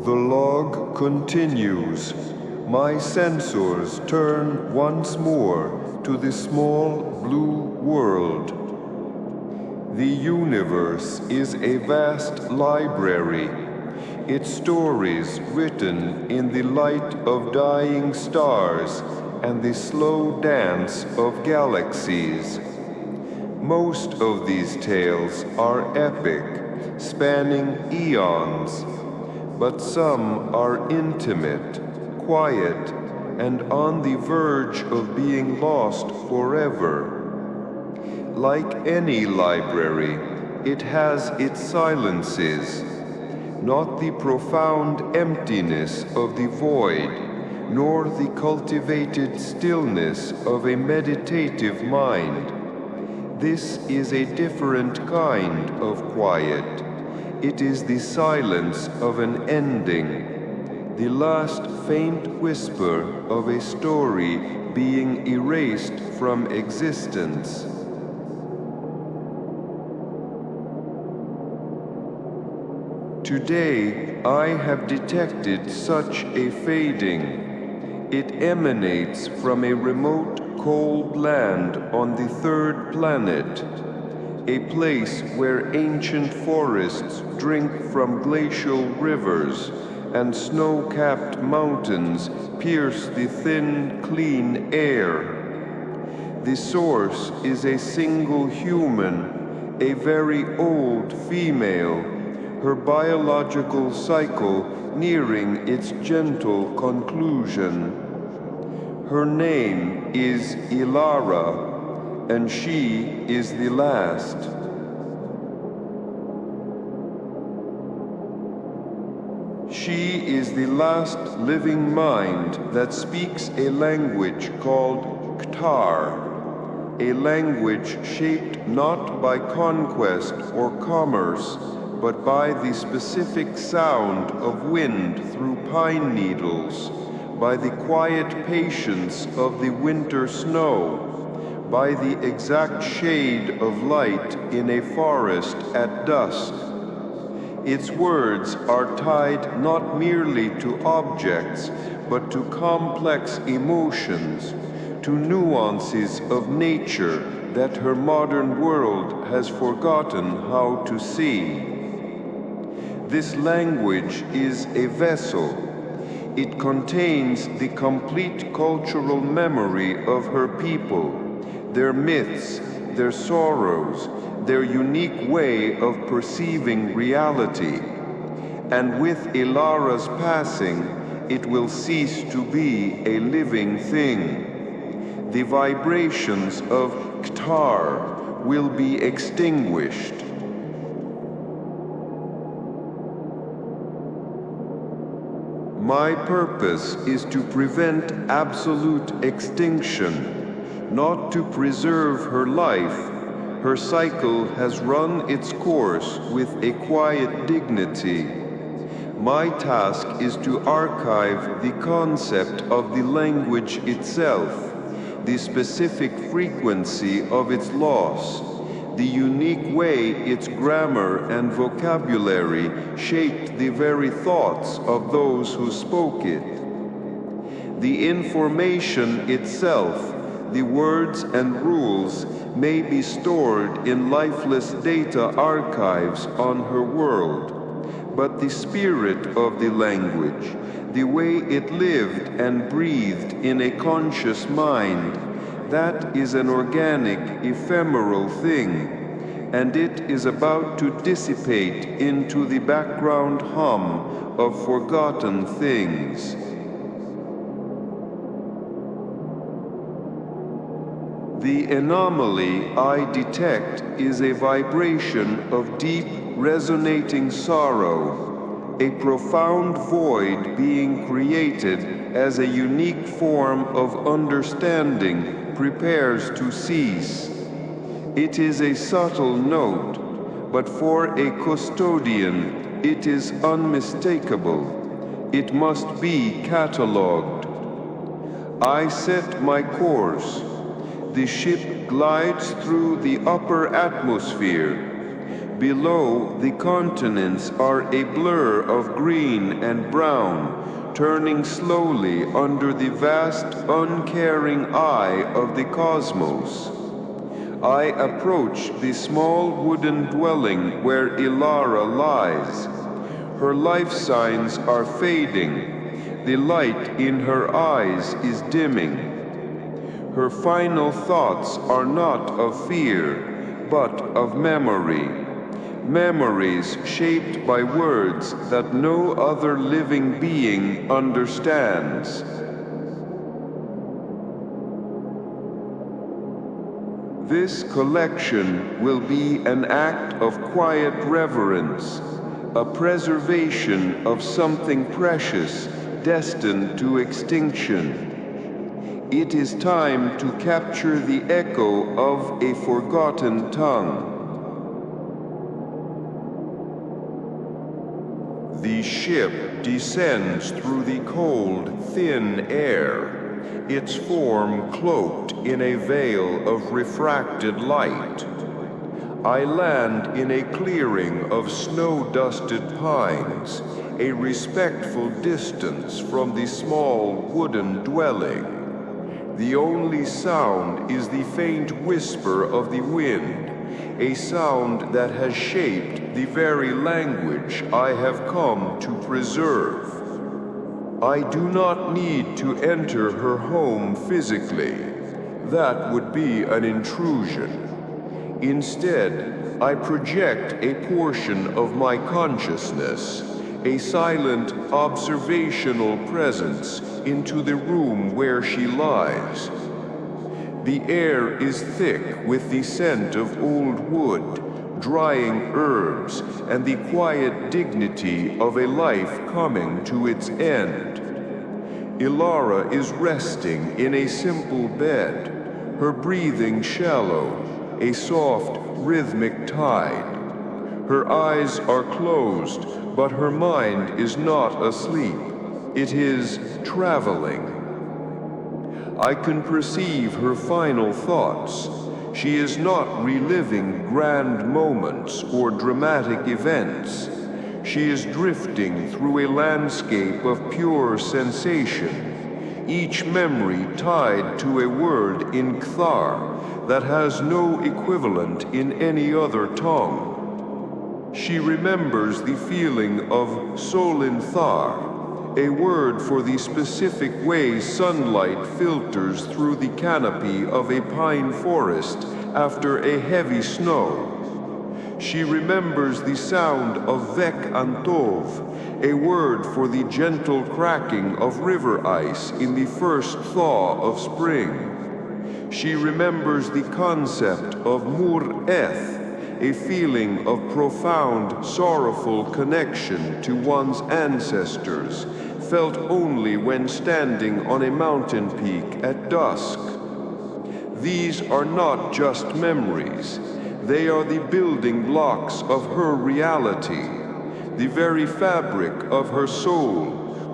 The log continues. My sensors turn once more to the small blue world. The universe is a vast library. its stories written in the light of dying stars and the slow dance of galaxies. Most of these tales are epic, spanning eons, but some are intimate, quiet, and on the verge of being lost forever. Like any library, it has its silences, not the profound emptiness of the void, nor the cultivated stillness of a meditative mind. This is a different kind of quiet. It is the silence of an ending, the last faint whisper of a story being erased from existence. Today, I have detected such a fading. It emanates from a remote, cold land on the third planet, a place where ancient forests drink from glacial rivers and snow-capped mountains pierce the thin, clean air. The source is a single human, a very old female, her biological cycle nearing its gentle conclusion. Her name is Ilara, and she is the last. She is the last living mind that speaks a language called Ktar, a language shaped not by conquest or commerce, but by the specific sound of wind through pine needles, by the quiet patience of the winter snow, by the exact shade of light in a forest at dusk. Its words are tied not merely to objects, but to complex emotions, to nuances of nature that her modern world has forgotten how to see. This language is a vessel. It contains the complete cultural memory of her people, their myths, their sorrows, their unique way of perceiving reality. And with Ilara's passing, it will cease to be a living thing. The vibrations of Ktar will be extinguished. My purpose is to prevent absolute extinction, not to preserve her life. Her cycle has run its course with a quiet dignity. My task is to archive the concept of the language itself, the specific frequency of its loss, the unique way its grammar and vocabulary shaped the very thoughts of those who spoke it. The information itself, the words and rules, may be stored in lifeless data archives on her world, but the spirit of the language, the way it lived and breathed in a conscious mind, that is an organic, ephemeral thing, and it is about to dissipate into the background hum of forgotten things. The anomaly I detect is a vibration of deep, resonating sorrow, a profound void being created as a unique form of understanding prepares to cease. It is a subtle note, but for a custodian, it is unmistakable. It must be catalogued. I set my course. The ship glides through the upper atmosphere. Below, the continents are a blur of green and brown, turning slowly under the vast, uncaring eye of the cosmos. I approach the small wooden dwelling where Ilara lies. Her life signs are fading. The light in her eyes is dimming. Her final thoughts are not of fear, but of memory. Memories shaped by words that no other living being understands. This collection will be an act of quiet reverence, a preservation of something precious destined to extinction. It is time to capture the echo of a forgotten tongue. The ship descends through the cold, thin air, its form cloaked in a veil of refracted light. I land in a clearing of snow-dusted pines, a respectful distance from the small wooden dwelling. The only sound is the faint whisper of the wind, a sound that has shaped the very language I have come to preserve. I do not need to enter her home physically. That would be an intrusion. Instead, I project a portion of my consciousness, a silent observational presence, into the room where she lies. The air is thick with the scent of old wood, drying herbs, and the quiet dignity of a life coming to its end. Ilara is resting in a simple bed, her breathing shallow, a soft, rhythmic tide. Her eyes are closed, but her mind is not asleep. It is traveling. I can perceive her final thoughts. She is not reliving grand moments or dramatic events. She is drifting through a landscape of pure sensation, each memory tied to a word in Kthar that has no equivalent in any other tongue. She remembers the feeling of Solin Thar, a word for the specific way sunlight filters through the canopy of a pine forest after a heavy snow. She remembers the sound of Vek Antov, a word for the gentle cracking of river ice in the first thaw of spring. She remembers the concept of Mur Eth, a feeling of profound, sorrowful connection to one's ancestors, felt only when standing on a mountain peak at dusk. These are not just memories. They are the building blocks of her reality, the very fabric of her soul,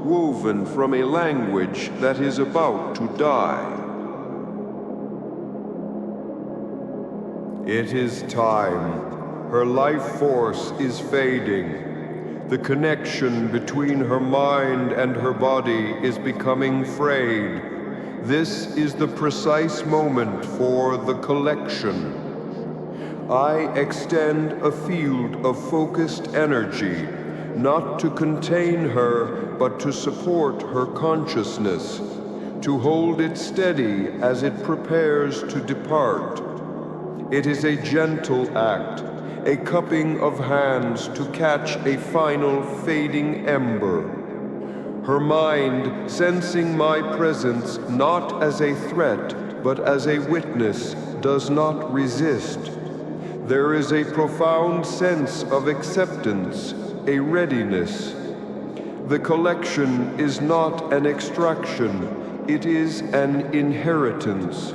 woven from a language that is about to die. It is time. Her life force is fading. The connection between her mind and her body is becoming frayed. This is the precise moment for the collection. I extend a field of focused energy, not to contain her, but to support her consciousness, to hold it steady as it prepares to depart. It is a gentle act, a cupping of hands to catch a final fading ember. Her mind, sensing my presence not as a threat, but as a witness, does not resist. There is a profound sense of acceptance, a readiness. The collection is not an extraction, it is an inheritance.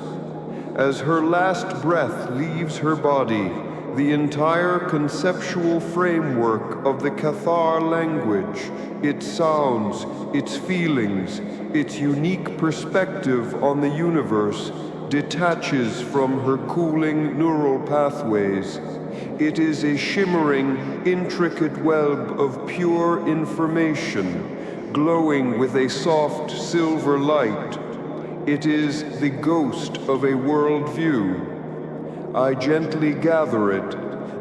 As her last breath leaves her body, the entire conceptual framework of the Cathar language, its sounds, its feelings, its unique perspective on the universe, detaches from her cooling neural pathways. It is a shimmering, intricate web of pure information, glowing with a soft silver light. It is the ghost of a worldview. I gently gather it,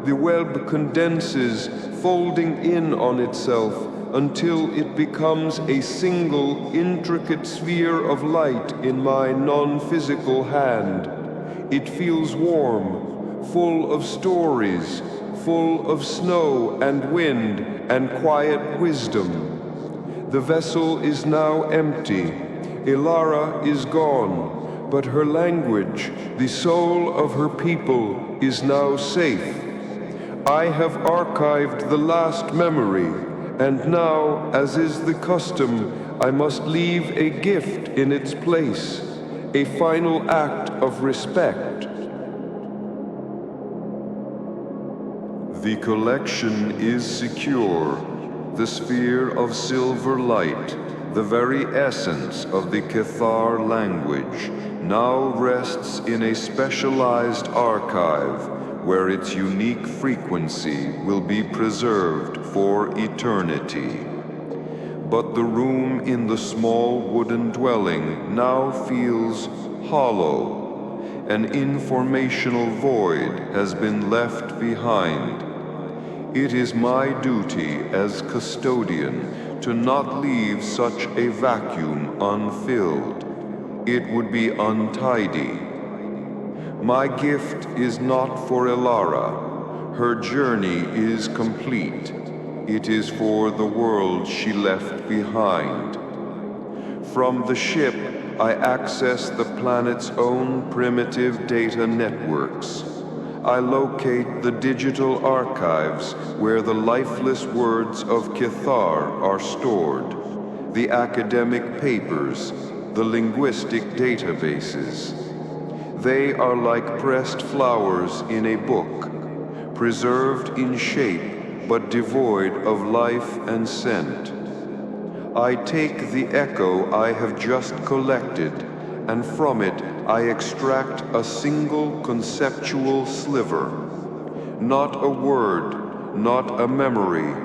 The web condenses, folding in on itself until it becomes a single, intricate sphere of light in my non-physical hand. It feels warm, full of stories, full of snow and wind and quiet wisdom. The vessel is now empty. Ilara is gone, but her language, the soul of her people, is now safe. I have archived the last memory, and now, as is the custom, I must leave a gift in its place, a final act of respect. The collection is secure. The sphere of silver light, the very essence of the Cathar language, now rests in a specialized archive where its unique frequency will be preserved for eternity. But the room in the small wooden dwelling now feels hollow. An informational void has been left behind. It is my duty as custodian to not leave such a vacuum unfilled. It would be untidy. My gift is not for Ilara. Her journey is complete. It is for the world she left behind. From the ship, I access the planet's own primitive data networks. I locate the digital archives where the lifeless words of Cathar are stored, the academic papers, the linguistic databases. They are like pressed flowers in a book, preserved in shape but devoid of life and scent. I take the echo I have just collected, and from it I extract a single conceptual sliver. Not a word, not a memory,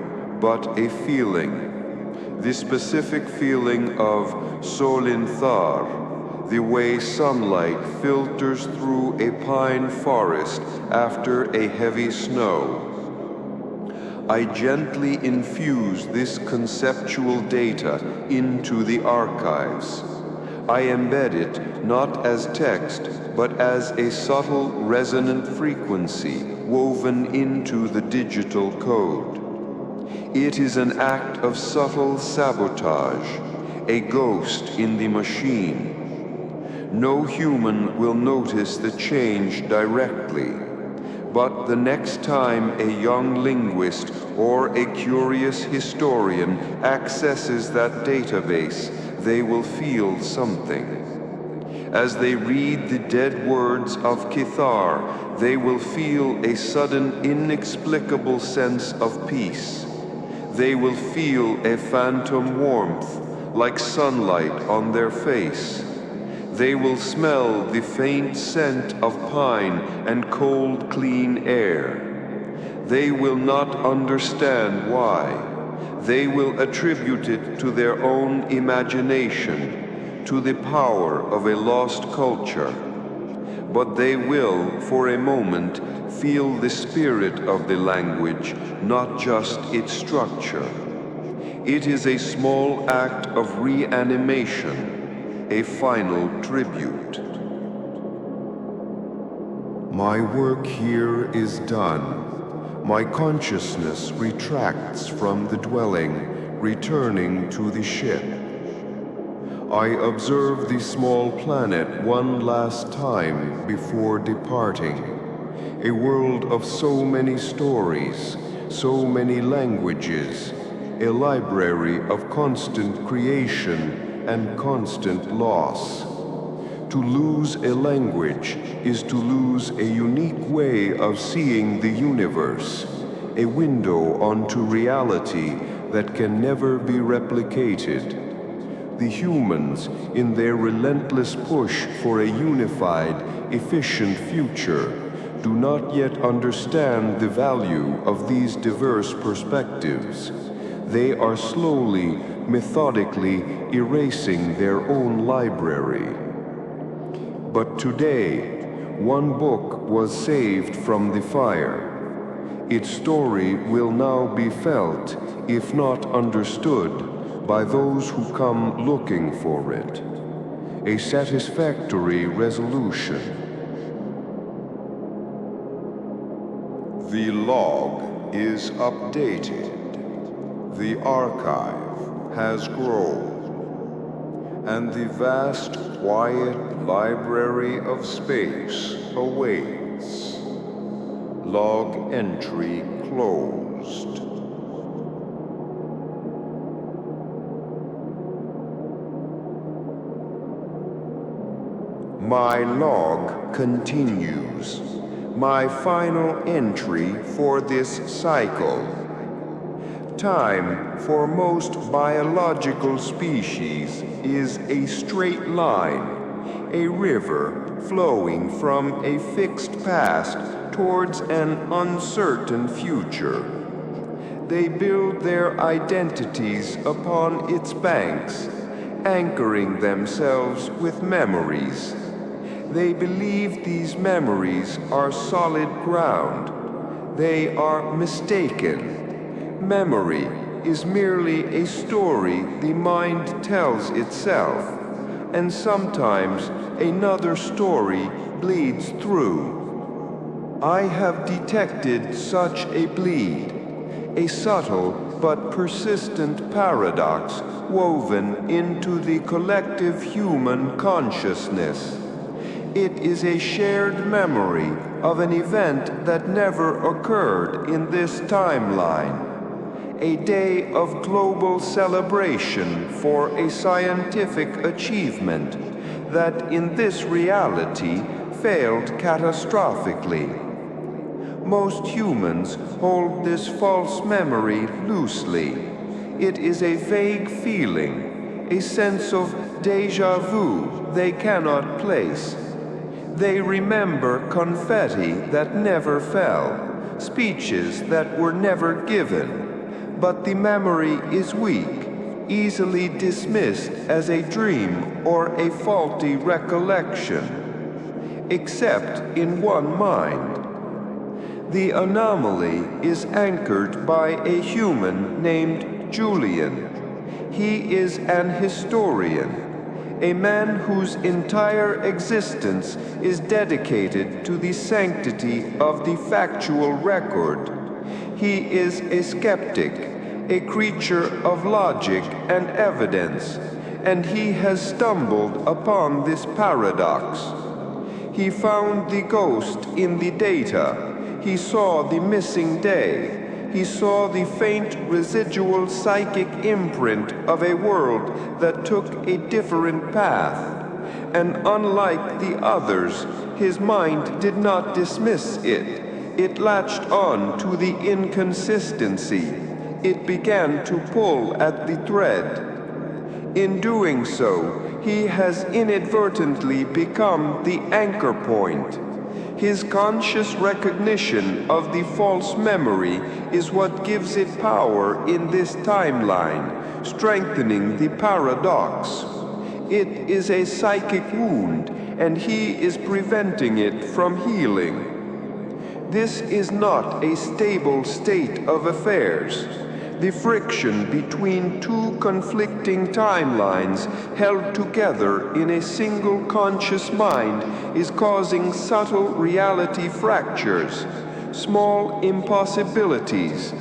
but a feeling. The specific feeling of Solinthar, the way sunlight filters through a pine forest after a heavy snow. I gently infuse this conceptual data into the archives. I embed it not as text, but as a subtle resonant frequency woven into the digital code. It is an act of subtle sabotage, a ghost in the machine. No human will notice the change directly, but the next time a young linguist or a curious historian accesses that database, they will feel something. As they read the dead words of Cathar, they will feel a sudden inexplicable sense of peace. They will feel a phantom warmth, like sunlight on their face. They will smell the faint scent of pine and cold, clean air. They will not understand why. They will attribute it to their own imagination, to the power of a lost culture. But they will, for a moment, feel the spirit of the language, not just its structure. It is a small act of reanimation, a final tribute. My work here is done. My consciousness retracts from the dwelling, returning to the ship. I observe the small planet one last time before departing. A world of so many stories, so many languages, a library of constant creation and constant loss. To lose a language is to lose a unique way of seeing the universe, a window onto reality that can never be replicated. The humans, in their relentless push for a unified, efficient future, do not yet understand the value of these diverse perspectives. They are slowly, methodically erasing their own library. But today, one book was saved from the fire. Its story will now be felt, if not understood, by those who come looking for it. A satisfactory resolution. The log is updated. The archive has grown. And the vast, quiet library of space awaits. Log entry closed. My log continues. My final entry for this cycle. Time for most biological species is a straight line, a river flowing from a fixed past towards an uncertain future. They build their identities upon its banks, anchoring themselves with memories. They believe these memories are solid ground. They are mistaken. Memory is merely a story the mind tells itself, and sometimes another story bleeds through. I have detected such a bleed, a subtle but persistent paradox woven into the collective human consciousness. It is a shared memory of an event that never occurred in this timeline. A day of global celebration for a scientific achievement that in this reality failed catastrophically. Most humans hold this false memory loosely. It is a vague feeling, a sense of déjà vu they cannot place. They remember confetti that never fell, speeches that were never given. But the memory is weak, easily dismissed as a dream or a faulty recollection, except in one mind. The anomaly is anchored by a human named Julian. He is an historian, a man whose entire existence is dedicated to the sanctity of the factual record. He is a skeptic, a creature of logic and evidence, and he has stumbled upon this paradox. He found the ghost in the data. He saw the missing day. He saw the faint residual psychic imprint of a world that took a different path. And unlike the others, his mind did not dismiss it. It latched on to the inconsistency. It began to pull at the thread. In doing so, he has inadvertently become the anchor point. His conscious recognition of the false memory is what gives it power in this timeline, strengthening the paradox. It is a psychic wound, and he is preventing it from healing. This is not a stable state of affairs. The friction between two conflicting timelines held together in a single conscious mind is causing subtle reality fractures, small impossibilities.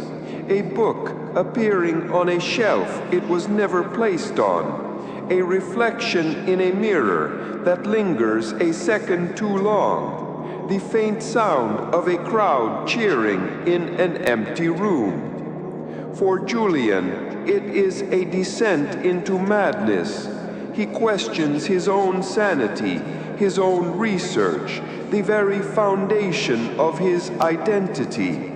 A book appearing on a shelf it was never placed on, a reflection in a mirror that lingers a second too long, the faint sound of a crowd cheering in an empty room. For Julian, it is a descent into madness. He questions his own sanity, his own research, the very foundation of his identity.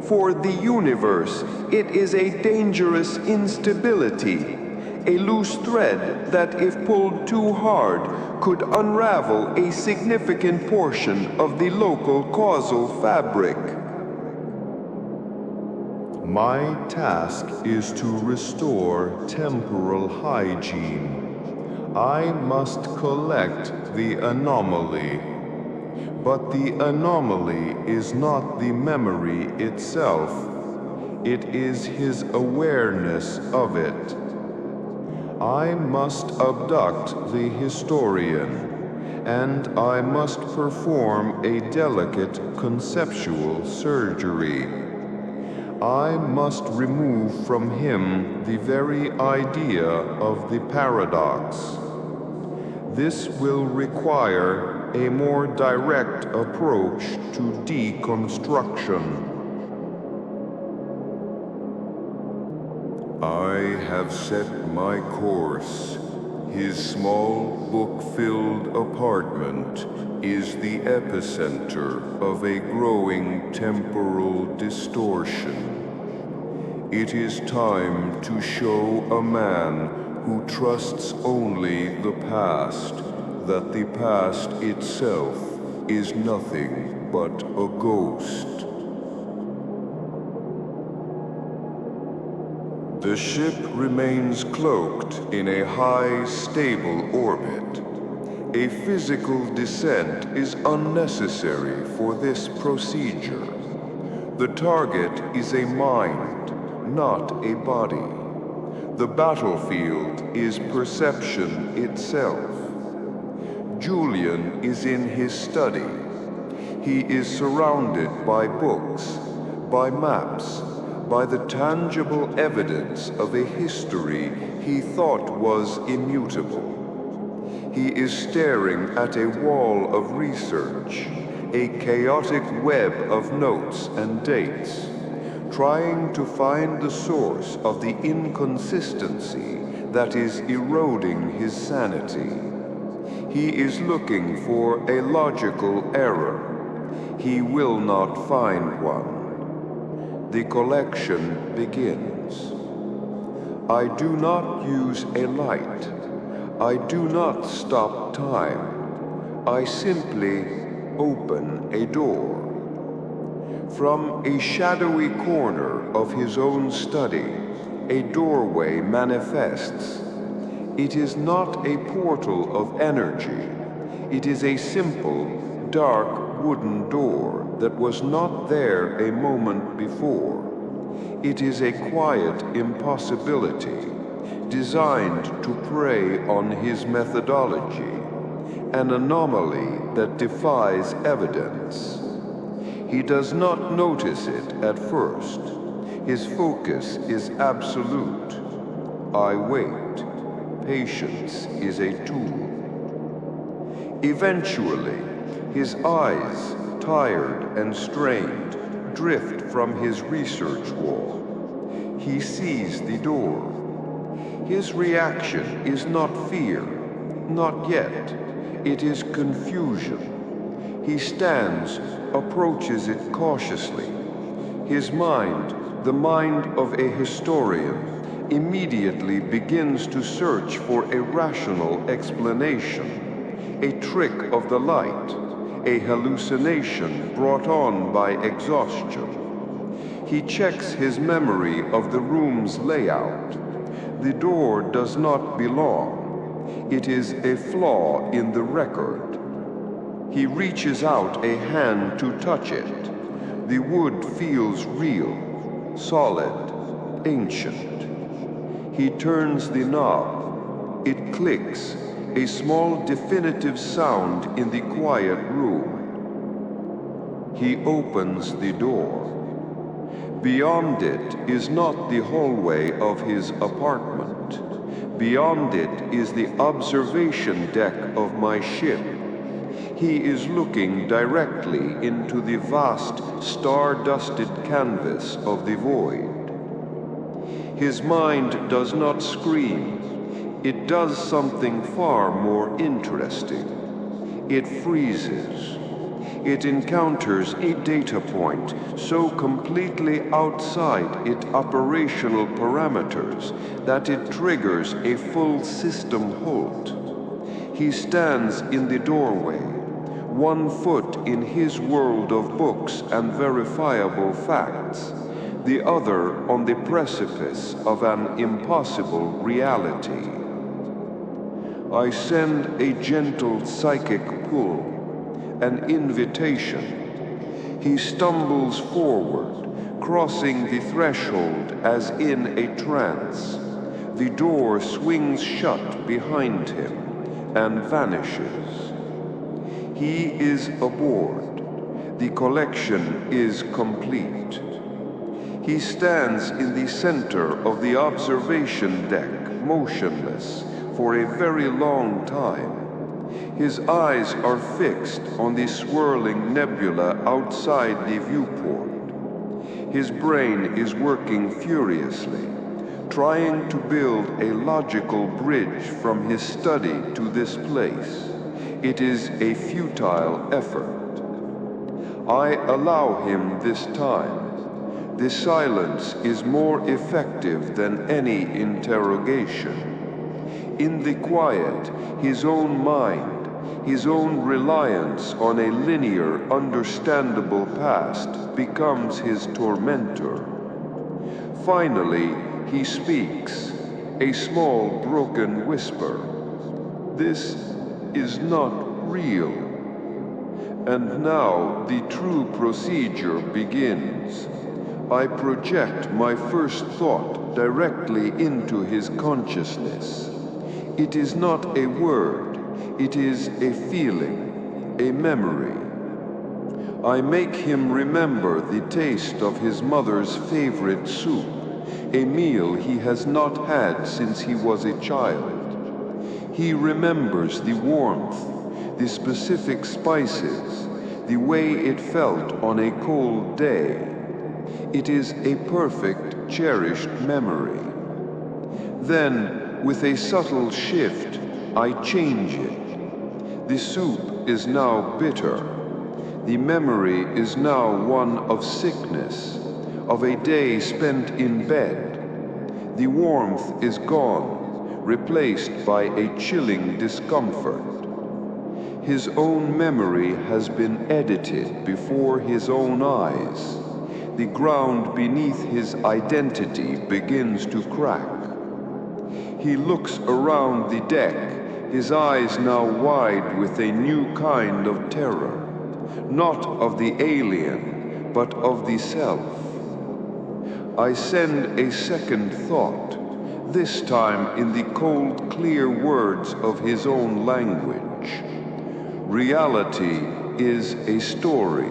For the universe, it is a dangerous instability, a loose thread that, if pulled too hard, could unravel a significant portion of the local causal fabric. My task is to restore temporal hygiene. I must collect the anomaly. But the anomaly is not the memory itself. It is his awareness of it. I must abduct the historian, and I must perform a delicate conceptual surgery. I must remove from him the very idea of the paradox. This will require a more direct approach to deconstruction. I have set my course. His small, book-filled apartment is the epicenter of a growing temporal distortion. It is time to show a man who trusts only the past that the past itself is nothing but a ghost. The ship remains cloaked in a high, stable orbit. A physical descent is unnecessary for this procedure. The target is a mind, not a body. The battlefield is perception itself. Julian is in his study. He is surrounded by books, by maps, by the tangible evidence of a history he thought was immutable. He is staring at a wall of research, a chaotic web of notes and dates, trying to find the source of the inconsistency that is eroding his sanity. He is looking for a logical error. He will not find one. The collection begins. I do not use a light. I do not stop time. I simply open a door. From a shadowy corner of his own study, a doorway manifests. It is not a portal of energy. It is a simple, dark wooden door that was not there a moment before. It is a quiet impossibility, designed to prey on his methodology, an anomaly that defies evidence. He does not notice it at first. His focus is absolute. I wait. Patience is a tool. Eventually, his eyes, tired and strained, drift from his research wall. He sees the door. His reaction is not fear, not yet. It is confusion. He stands, approaches it cautiously. His mind, the mind of a historian, immediately begins to search for a rational explanation, a trick of the light, a hallucination brought on by exhaustion. He checks his memory of the room's layout. The door does not belong. It is a flaw in the record. He reaches out a hand to touch it. The wood feels real, solid, ancient. He turns the knob. It clicks, a small definitive sound in the quiet room. He opens the door. Beyond it is not the hallway of his apartment. Beyond it is the observation deck of my ship. He is looking directly into the vast, star-dusted canvas of the void. His mind does not scream. It does something far more interesting. It freezes. It encounters a data point so completely outside its operational parameters that it triggers a full system halt. He stands in the doorway, 1 foot in his world of books and verifiable facts, the other on the precipice of an impossible reality. I send a gentle psychic pull. an invitation. He stumbles forward, crossing the threshold as in a trance. The door swings shut behind him and vanishes. He is aboard. The collection is complete. He stands in the center of the observation deck, motionless, for a very long time. His eyes are fixed on the swirling nebula outside the viewport. His brain is working furiously, trying to build a logical bridge from his study to this place. It is a futile effort. I allow him this time. The silence is more effective than any interrogation. In the quiet, his own mind, his own reliance on a linear, understandable past becomes his tormentor. Finally, he speaks, a small broken whisper. This is not real. And now the true procedure begins. I project my first thought directly into his consciousness. It is not a word, it is a feeling, a memory. I make him remember the taste of his mother's favorite soup, a meal he has not had since he was a child. He remembers the warmth, the specific spices, the way it felt on a cold day. It is a perfect, cherished memory. Then, with a subtle shift, I change it. The soup is now bitter. The memory is now one of sickness, of a day spent in bed. The warmth is gone, replaced by a chilling discomfort. His own memory has been edited before his own eyes. The ground beneath his identity begins to crack. He looks around the deck, his eyes now wide with a new kind of terror, not of the alien, but of the self. I send a second thought, this time in the cold, clear words of his own language. Reality is a story.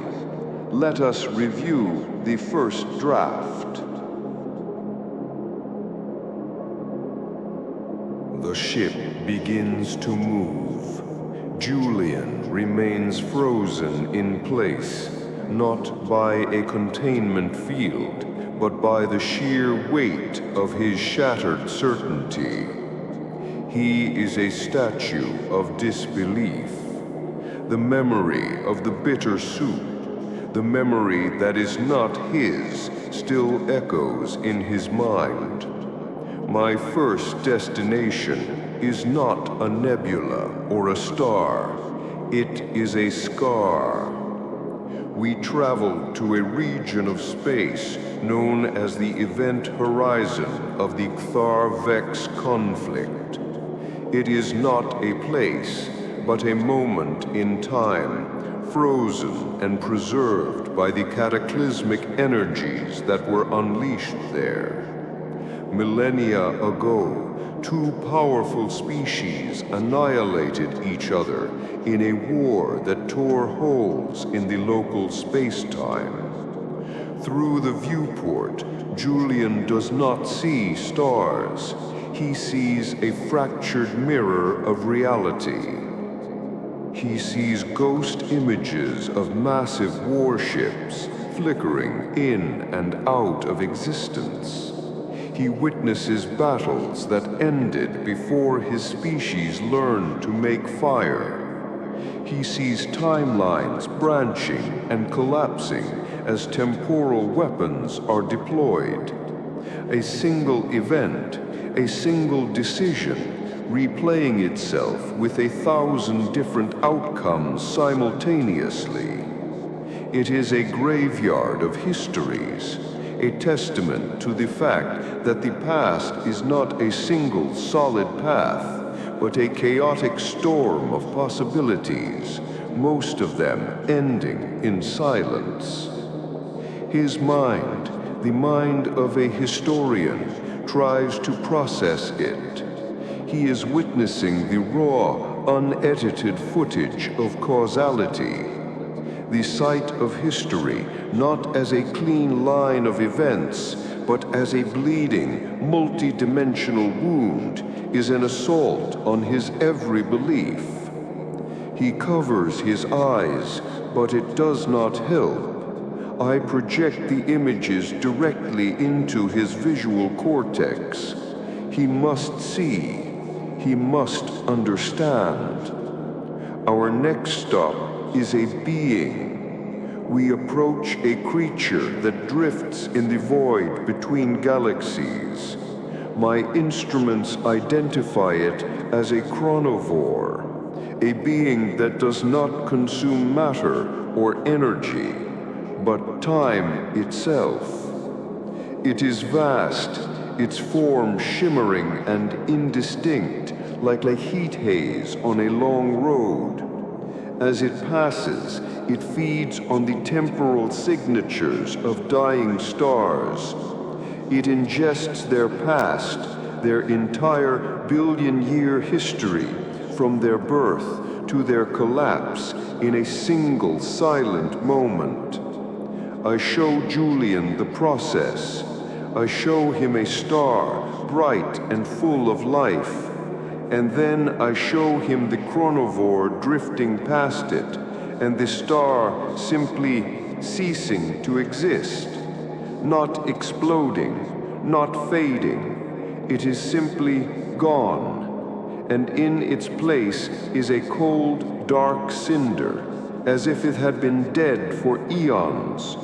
Let us review the first draft. The ship begins to move. Julian remains frozen in place, not by a containment field, but by the sheer weight of his shattered certainty. He is a statue of disbelief. The memory of the bitter soup, the memory that is not his, still echoes in his mind. My first destination is not a nebula or a star. It is a scar. We travel to a region of space known as the event horizon of the Xthar-Vex conflict. It is not a place, but a moment in time, frozen and preserved by the cataclysmic energies that were unleashed there. Millennia ago, two powerful species annihilated each other in a war that tore holes in the local space-time. Through the viewport, Julian does not see stars. He sees a fractured mirror of reality. He sees ghost images of massive warships flickering in and out of existence. He witnesses battles that ended before his species learned to make fire. He sees timelines branching and collapsing as temporal weapons are deployed. A single event, a single decision, replaying itself with 1,000 different outcomes simultaneously. It is a graveyard of histories, a testament to the fact that the past is not a single solid path, but a chaotic storm of possibilities, most of them ending in silence. His mind, the mind of a historian, tries to process it. He is witnessing the raw, unedited footage of causality, the sight of history not as a clean line of events, but as a bleeding, multi-dimensional wound, is an assault on his every belief. He covers his eyes, but it does not help. I project the images directly into his visual cortex. He must see. He must understand. Our next stop is a being. We approach a creature that drifts in the void between galaxies. My instruments identify it as a chronovore, a being that does not consume matter or energy, but time itself. It is vast, its form shimmering and indistinct, like a heat haze on a long road. As it passes, it feeds on the temporal signatures of dying stars. It ingests their past, their entire billion-year history, from their birth to their collapse in a single silent moment. I show Julian the process. I show him a star, bright and full of life. And then I show him the chronovore drifting past it, and the star simply ceasing to exist. Not exploding, not fading. It is simply gone. And in its place is a cold, dark cinder, as if it had been dead for eons.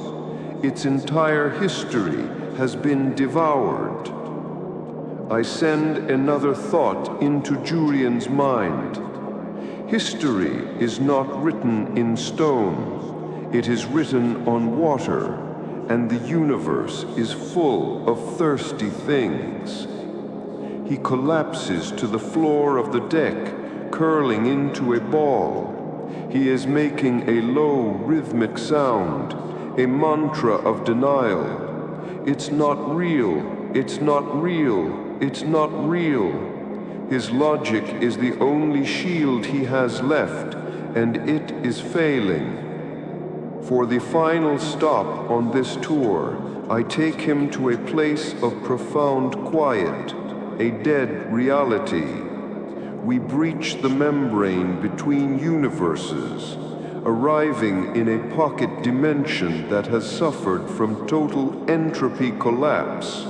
Its entire history has been devoured. I send another thought into Julian's mind. History is not written in stone. It is written on water, and the universe is full of thirsty things. He collapses to the floor of the deck, curling into a ball. He is making a low, rhythmic sound, a mantra of denial. It's not real, it's not real, it's not real. His logic is the only shield he has left, and it is failing. For the final stop on this tour, I take him to a place of profound quiet, a dead reality. We breach the membrane between universes, arriving in a pocket dimension that has suffered from total entropy collapse.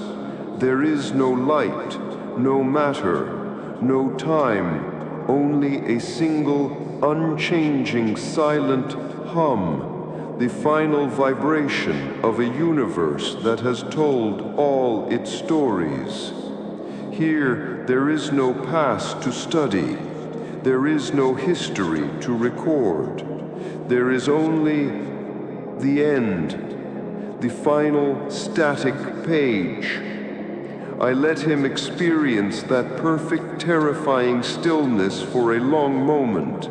There is no light, no matter, no time, only a single, unchanging, silent hum, the final vibration of a universe that has told all its stories. Here, there is no past to study. There is no history to record. There is only the end, the final static page. I let him experience that perfect, terrifying stillness for a long moment.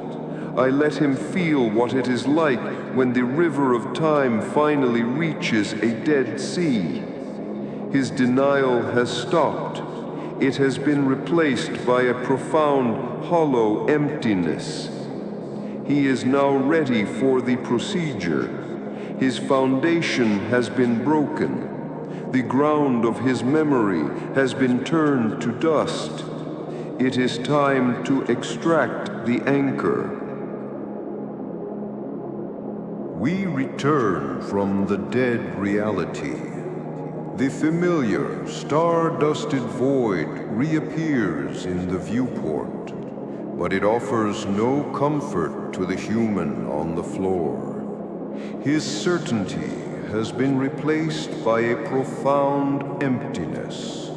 I let him feel what it is like when the river of time finally reaches a dead sea. His denial has stopped. It has been replaced by a profound, hollow emptiness. He is now ready for the procedure. His foundation has been broken. The ground of his memory has been turned to dust. It is time to extract the anchor. We return from the dead reality. The familiar, star-dusted void reappears in the viewport, but it offers no comfort to the human on the floor. His certainty has been replaced by a profound emptiness.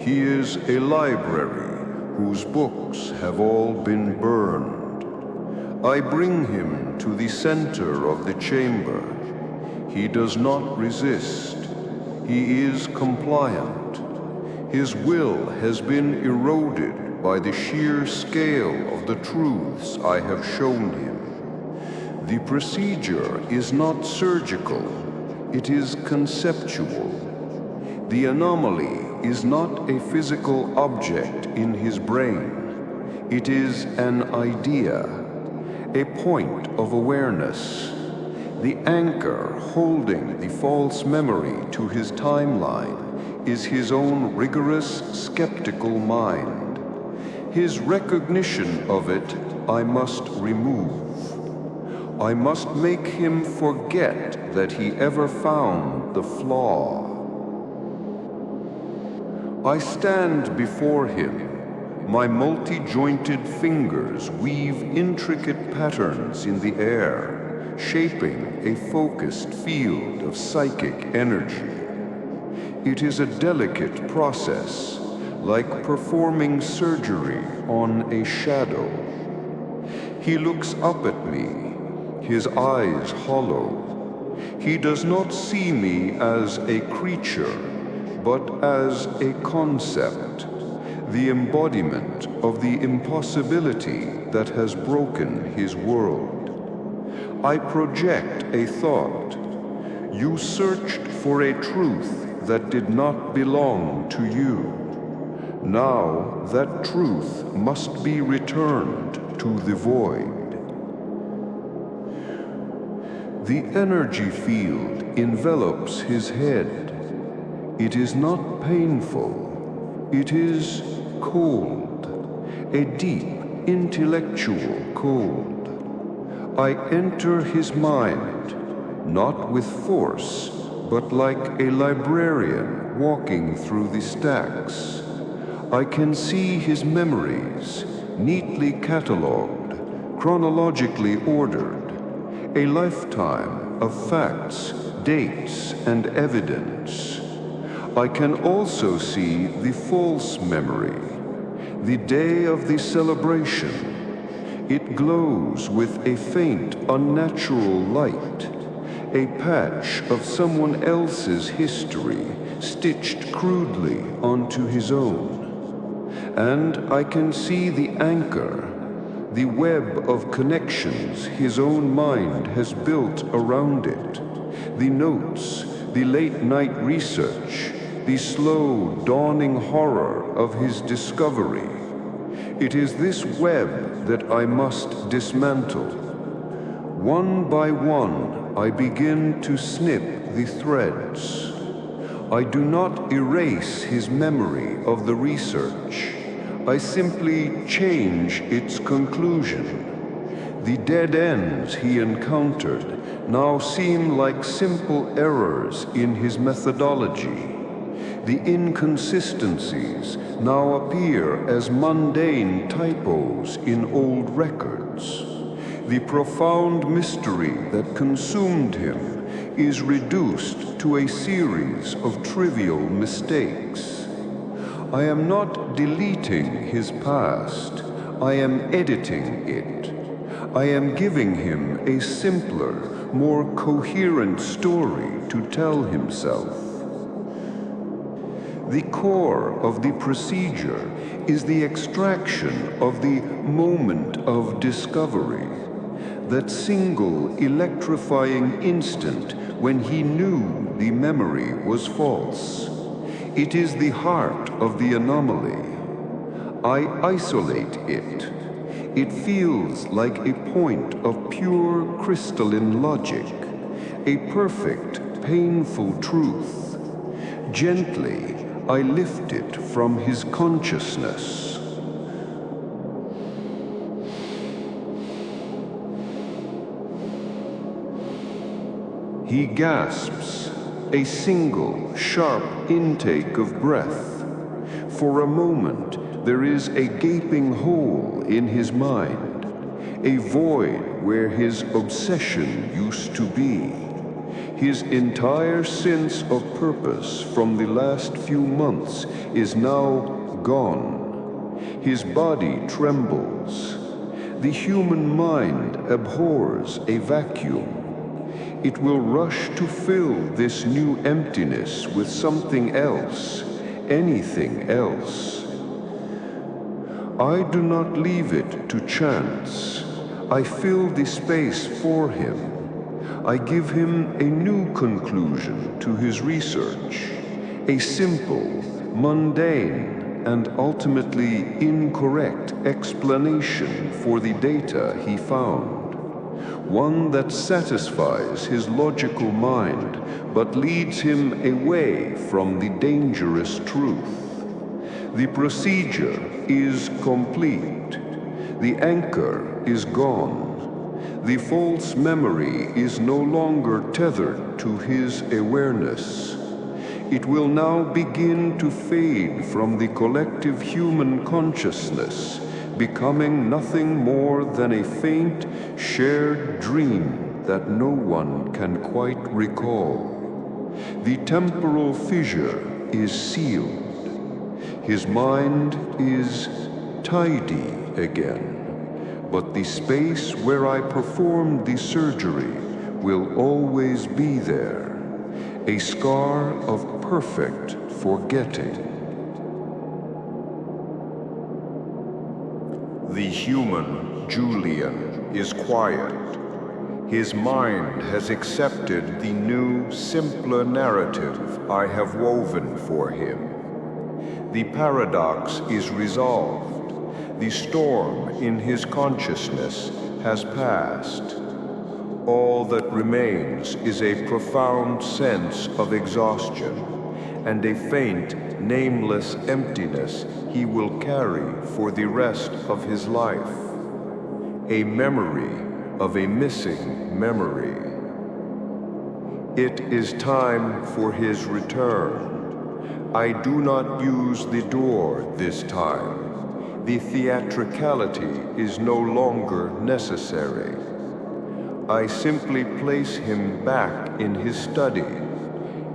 He is a library whose books have all been burned. I bring him to the center of the chamber. He does not resist. He is compliant. His will has been eroded by the sheer scale of the truths I have shown him. The procedure is not surgical, it is conceptual. The anomaly is not a physical object in his brain. It is an idea, a point of awareness, the anchor holding the false memory to his timeline is his own rigorous, skeptical mind. His recognition of it I must remove. I must make him forget that he ever found the flaw. I stand before him. My multi-jointed fingers weave intricate patterns in the air, shaping a focused field of psychic energy. It is a delicate process, like performing surgery on a shadow. He looks up at me, his eyes hollow. He does not see me as a creature, but as a concept, the embodiment of the impossibility that has broken his world. I project a thought. You searched for a truth that did not belong to you. Now that truth must be returned to the void. The energy field envelops his head. It is not painful. It is cold, a deep intellectual cold. I enter his mind, not with force, but like a librarian walking through the stacks. I can see his memories, neatly catalogued, chronologically ordered, a lifetime of facts, dates, and evidence. I can also see the false memory, the day of the celebration. It glows with a faint, unnatural light, a patch of someone else's history stitched crudely onto his own. And I can see the anchor, the web of connections his own mind has built around it, the notes, the late-night research, the slow, dawning horror of his discovery. It is this web that I must dismantle. One by one, I begin to snip the threads. I do not erase his memory of the research. I simply change its conclusion. The dead ends he encountered now seem like simple errors in his methodology. The inconsistencies now appear as mundane typos in old records. The profound mystery that consumed him is reduced to a series of trivial mistakes. I am not deleting his past, I am editing it. I am giving him a simpler, more coherent story to tell himself. The core of the procedure is the extraction of the moment of discovery, that single electrifying instant when he knew the memory was false. It is the heart of the anomaly. I isolate it. It feels like a point of pure crystalline logic, a perfect, painful truth. Gently, I lift it from his consciousness. He gasps, a single, sharp intake of breath. For a moment, there is a gaping hole in his mind, a void where his obsession used to be. His entire sense of purpose from the last few months is now gone. His body trembles. The human mind abhors a vacuum. It will rush to fill this new emptiness with something else, anything else. I do not leave it to chance. I fill the space for him. I give him a new conclusion to his research, a simple, mundane, and ultimately incorrect explanation for the data he found. One that satisfies his logical mind, but leads him away from the dangerous truth. The procedure is complete. The anchor is gone. The false memory is no longer tethered to his awareness. It will now begin to fade from the collective human consciousness, becoming nothing more than a faint, shared dream that no one can quite recall. The temporal fissure is sealed. His mind is tidy again. But the space where I performed the surgery will always be there, a scar of perfect forgetting. The human Julian is quiet. His mind has accepted the new, simpler narrative I have woven for him. The paradox is resolved. The storm in his consciousness has passed. All that remains is a profound sense of exhaustion and a faint, nameless emptiness he will carry for the rest of his life. A memory of a missing memory. It is time for his return. I do not use the door this time. The theatricality is no longer necessary. I simply place him back in his study,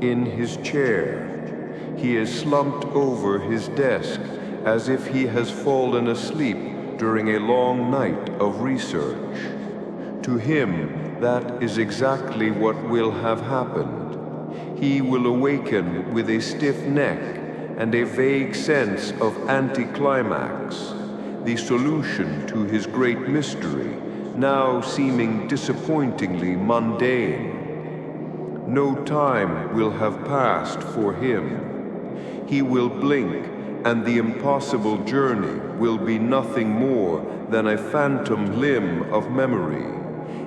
in his chair. He is slumped over his desk as if he has fallen asleep during a long night of research. To him, that is exactly what will have happened. He will awaken with a stiff neck and a vague sense of anticlimax, the solution to his great mystery, now seeming disappointingly mundane. No time will have passed for him. He will blink, and the impossible journey will be nothing more than a phantom limb of memory,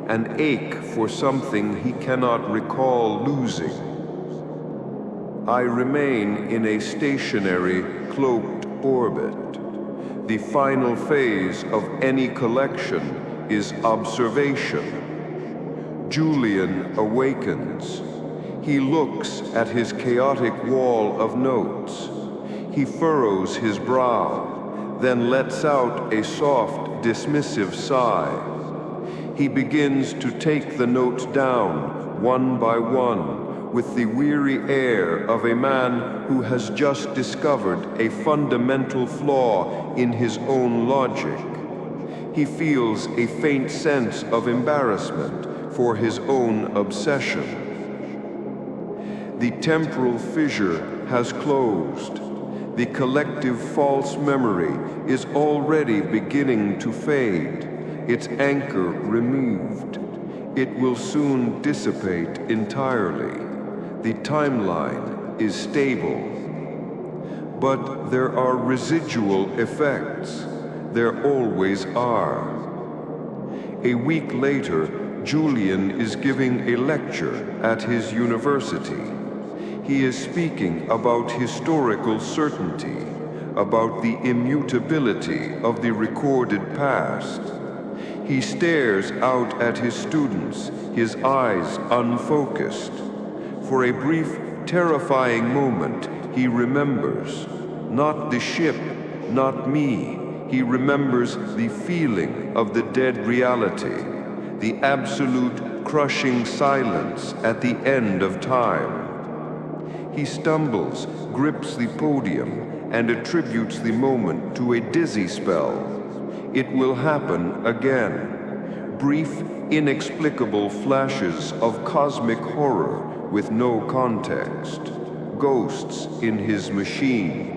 an ache for something he cannot recall losing. I remain in a stationary, cloaked orbit. The final phase of any collection is observation. Julian awakens. He looks at his chaotic wall of notes. He furrows his brow, then lets out a soft, dismissive sigh. He begins to take the notes down, one by one, with the weary air of a man who has just discovered a fundamental flaw in his own logic. He feels a faint sense of embarrassment for his own obsession. The temporal fissure has closed. The collective false memory is already beginning to fade, its anchor removed. It will soon dissipate entirely. The timeline is stable. But there are residual effects. There always are. A week later, Julian is giving a lecture at his university. He is speaking about historical certainty, about the immutability of the recorded past. He stares out at his students, his eyes unfocused. For a brief, terrifying moment, he remembers. Not the ship, not me. He remembers the feeling of the dead reality, the absolute, crushing silence at the end of time. He stumbles, grips the podium, and attributes the moment to a dizzy spell. It will happen again. Brief, inexplicable flashes of cosmic horror with no context. Ghosts in his machine.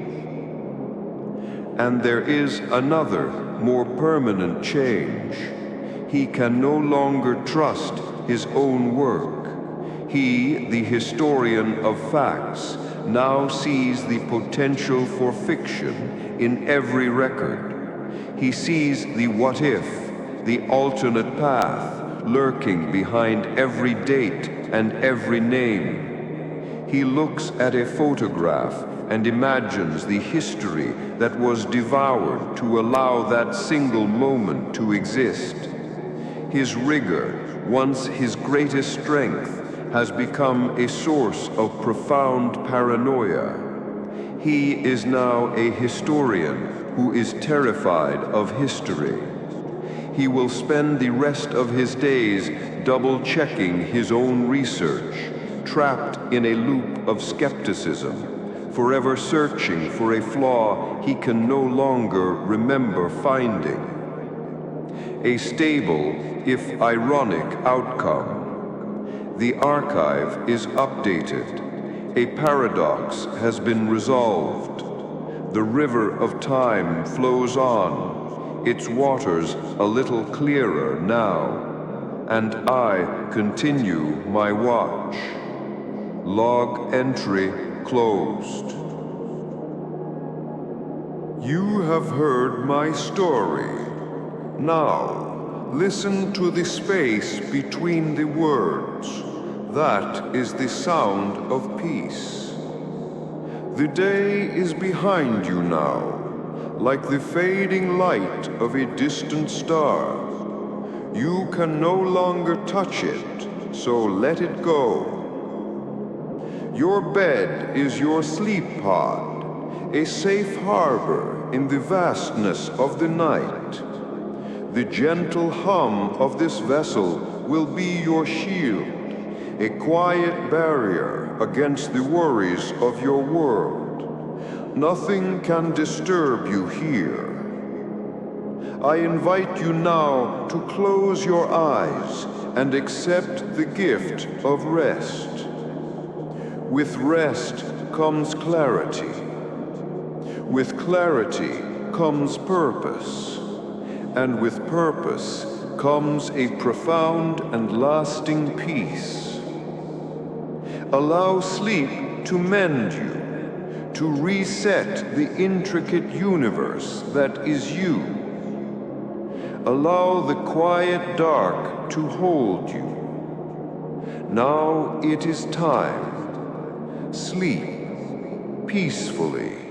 And there is another, more permanent change. He can no longer trust his own work. He, the historian of facts, now sees the potential for fiction in every record. He sees the what if, the alternate path, lurking behind every date and every name. He looks at a photograph and imagines the history that was devoured to allow that single moment to exist. His rigor, once his greatest strength, has become a source of profound paranoia. He is now a historian who is terrified of history. He will spend the rest of his days double-checking his own research, trapped in a loop of skepticism, forever searching for a flaw he can no longer remember finding. A stable, if ironic, outcome. The archive is updated. A paradox has been resolved. The river of time flows on, its waters a little clearer now, and I continue my watch. Log entry closed. You have heard my story. Now, listen to the space between the words. That is the sound of peace. The day is behind you now, like the fading light of a distant star. You can no longer touch it, so let it go. Your bed is your sleep pod, a safe harbor in the vastness of the night. The gentle hum of this vessel will be your shield, a quiet barrier against the worries of your world. Nothing can disturb you here. I invite you now to close your eyes and accept the gift of rest. With rest comes clarity. With clarity comes purpose. And with purpose comes a profound and lasting peace. Allow sleep to mend you, to reset the intricate universe that is you. Allow the quiet dark to hold you. Now it is time. Sleep peacefully.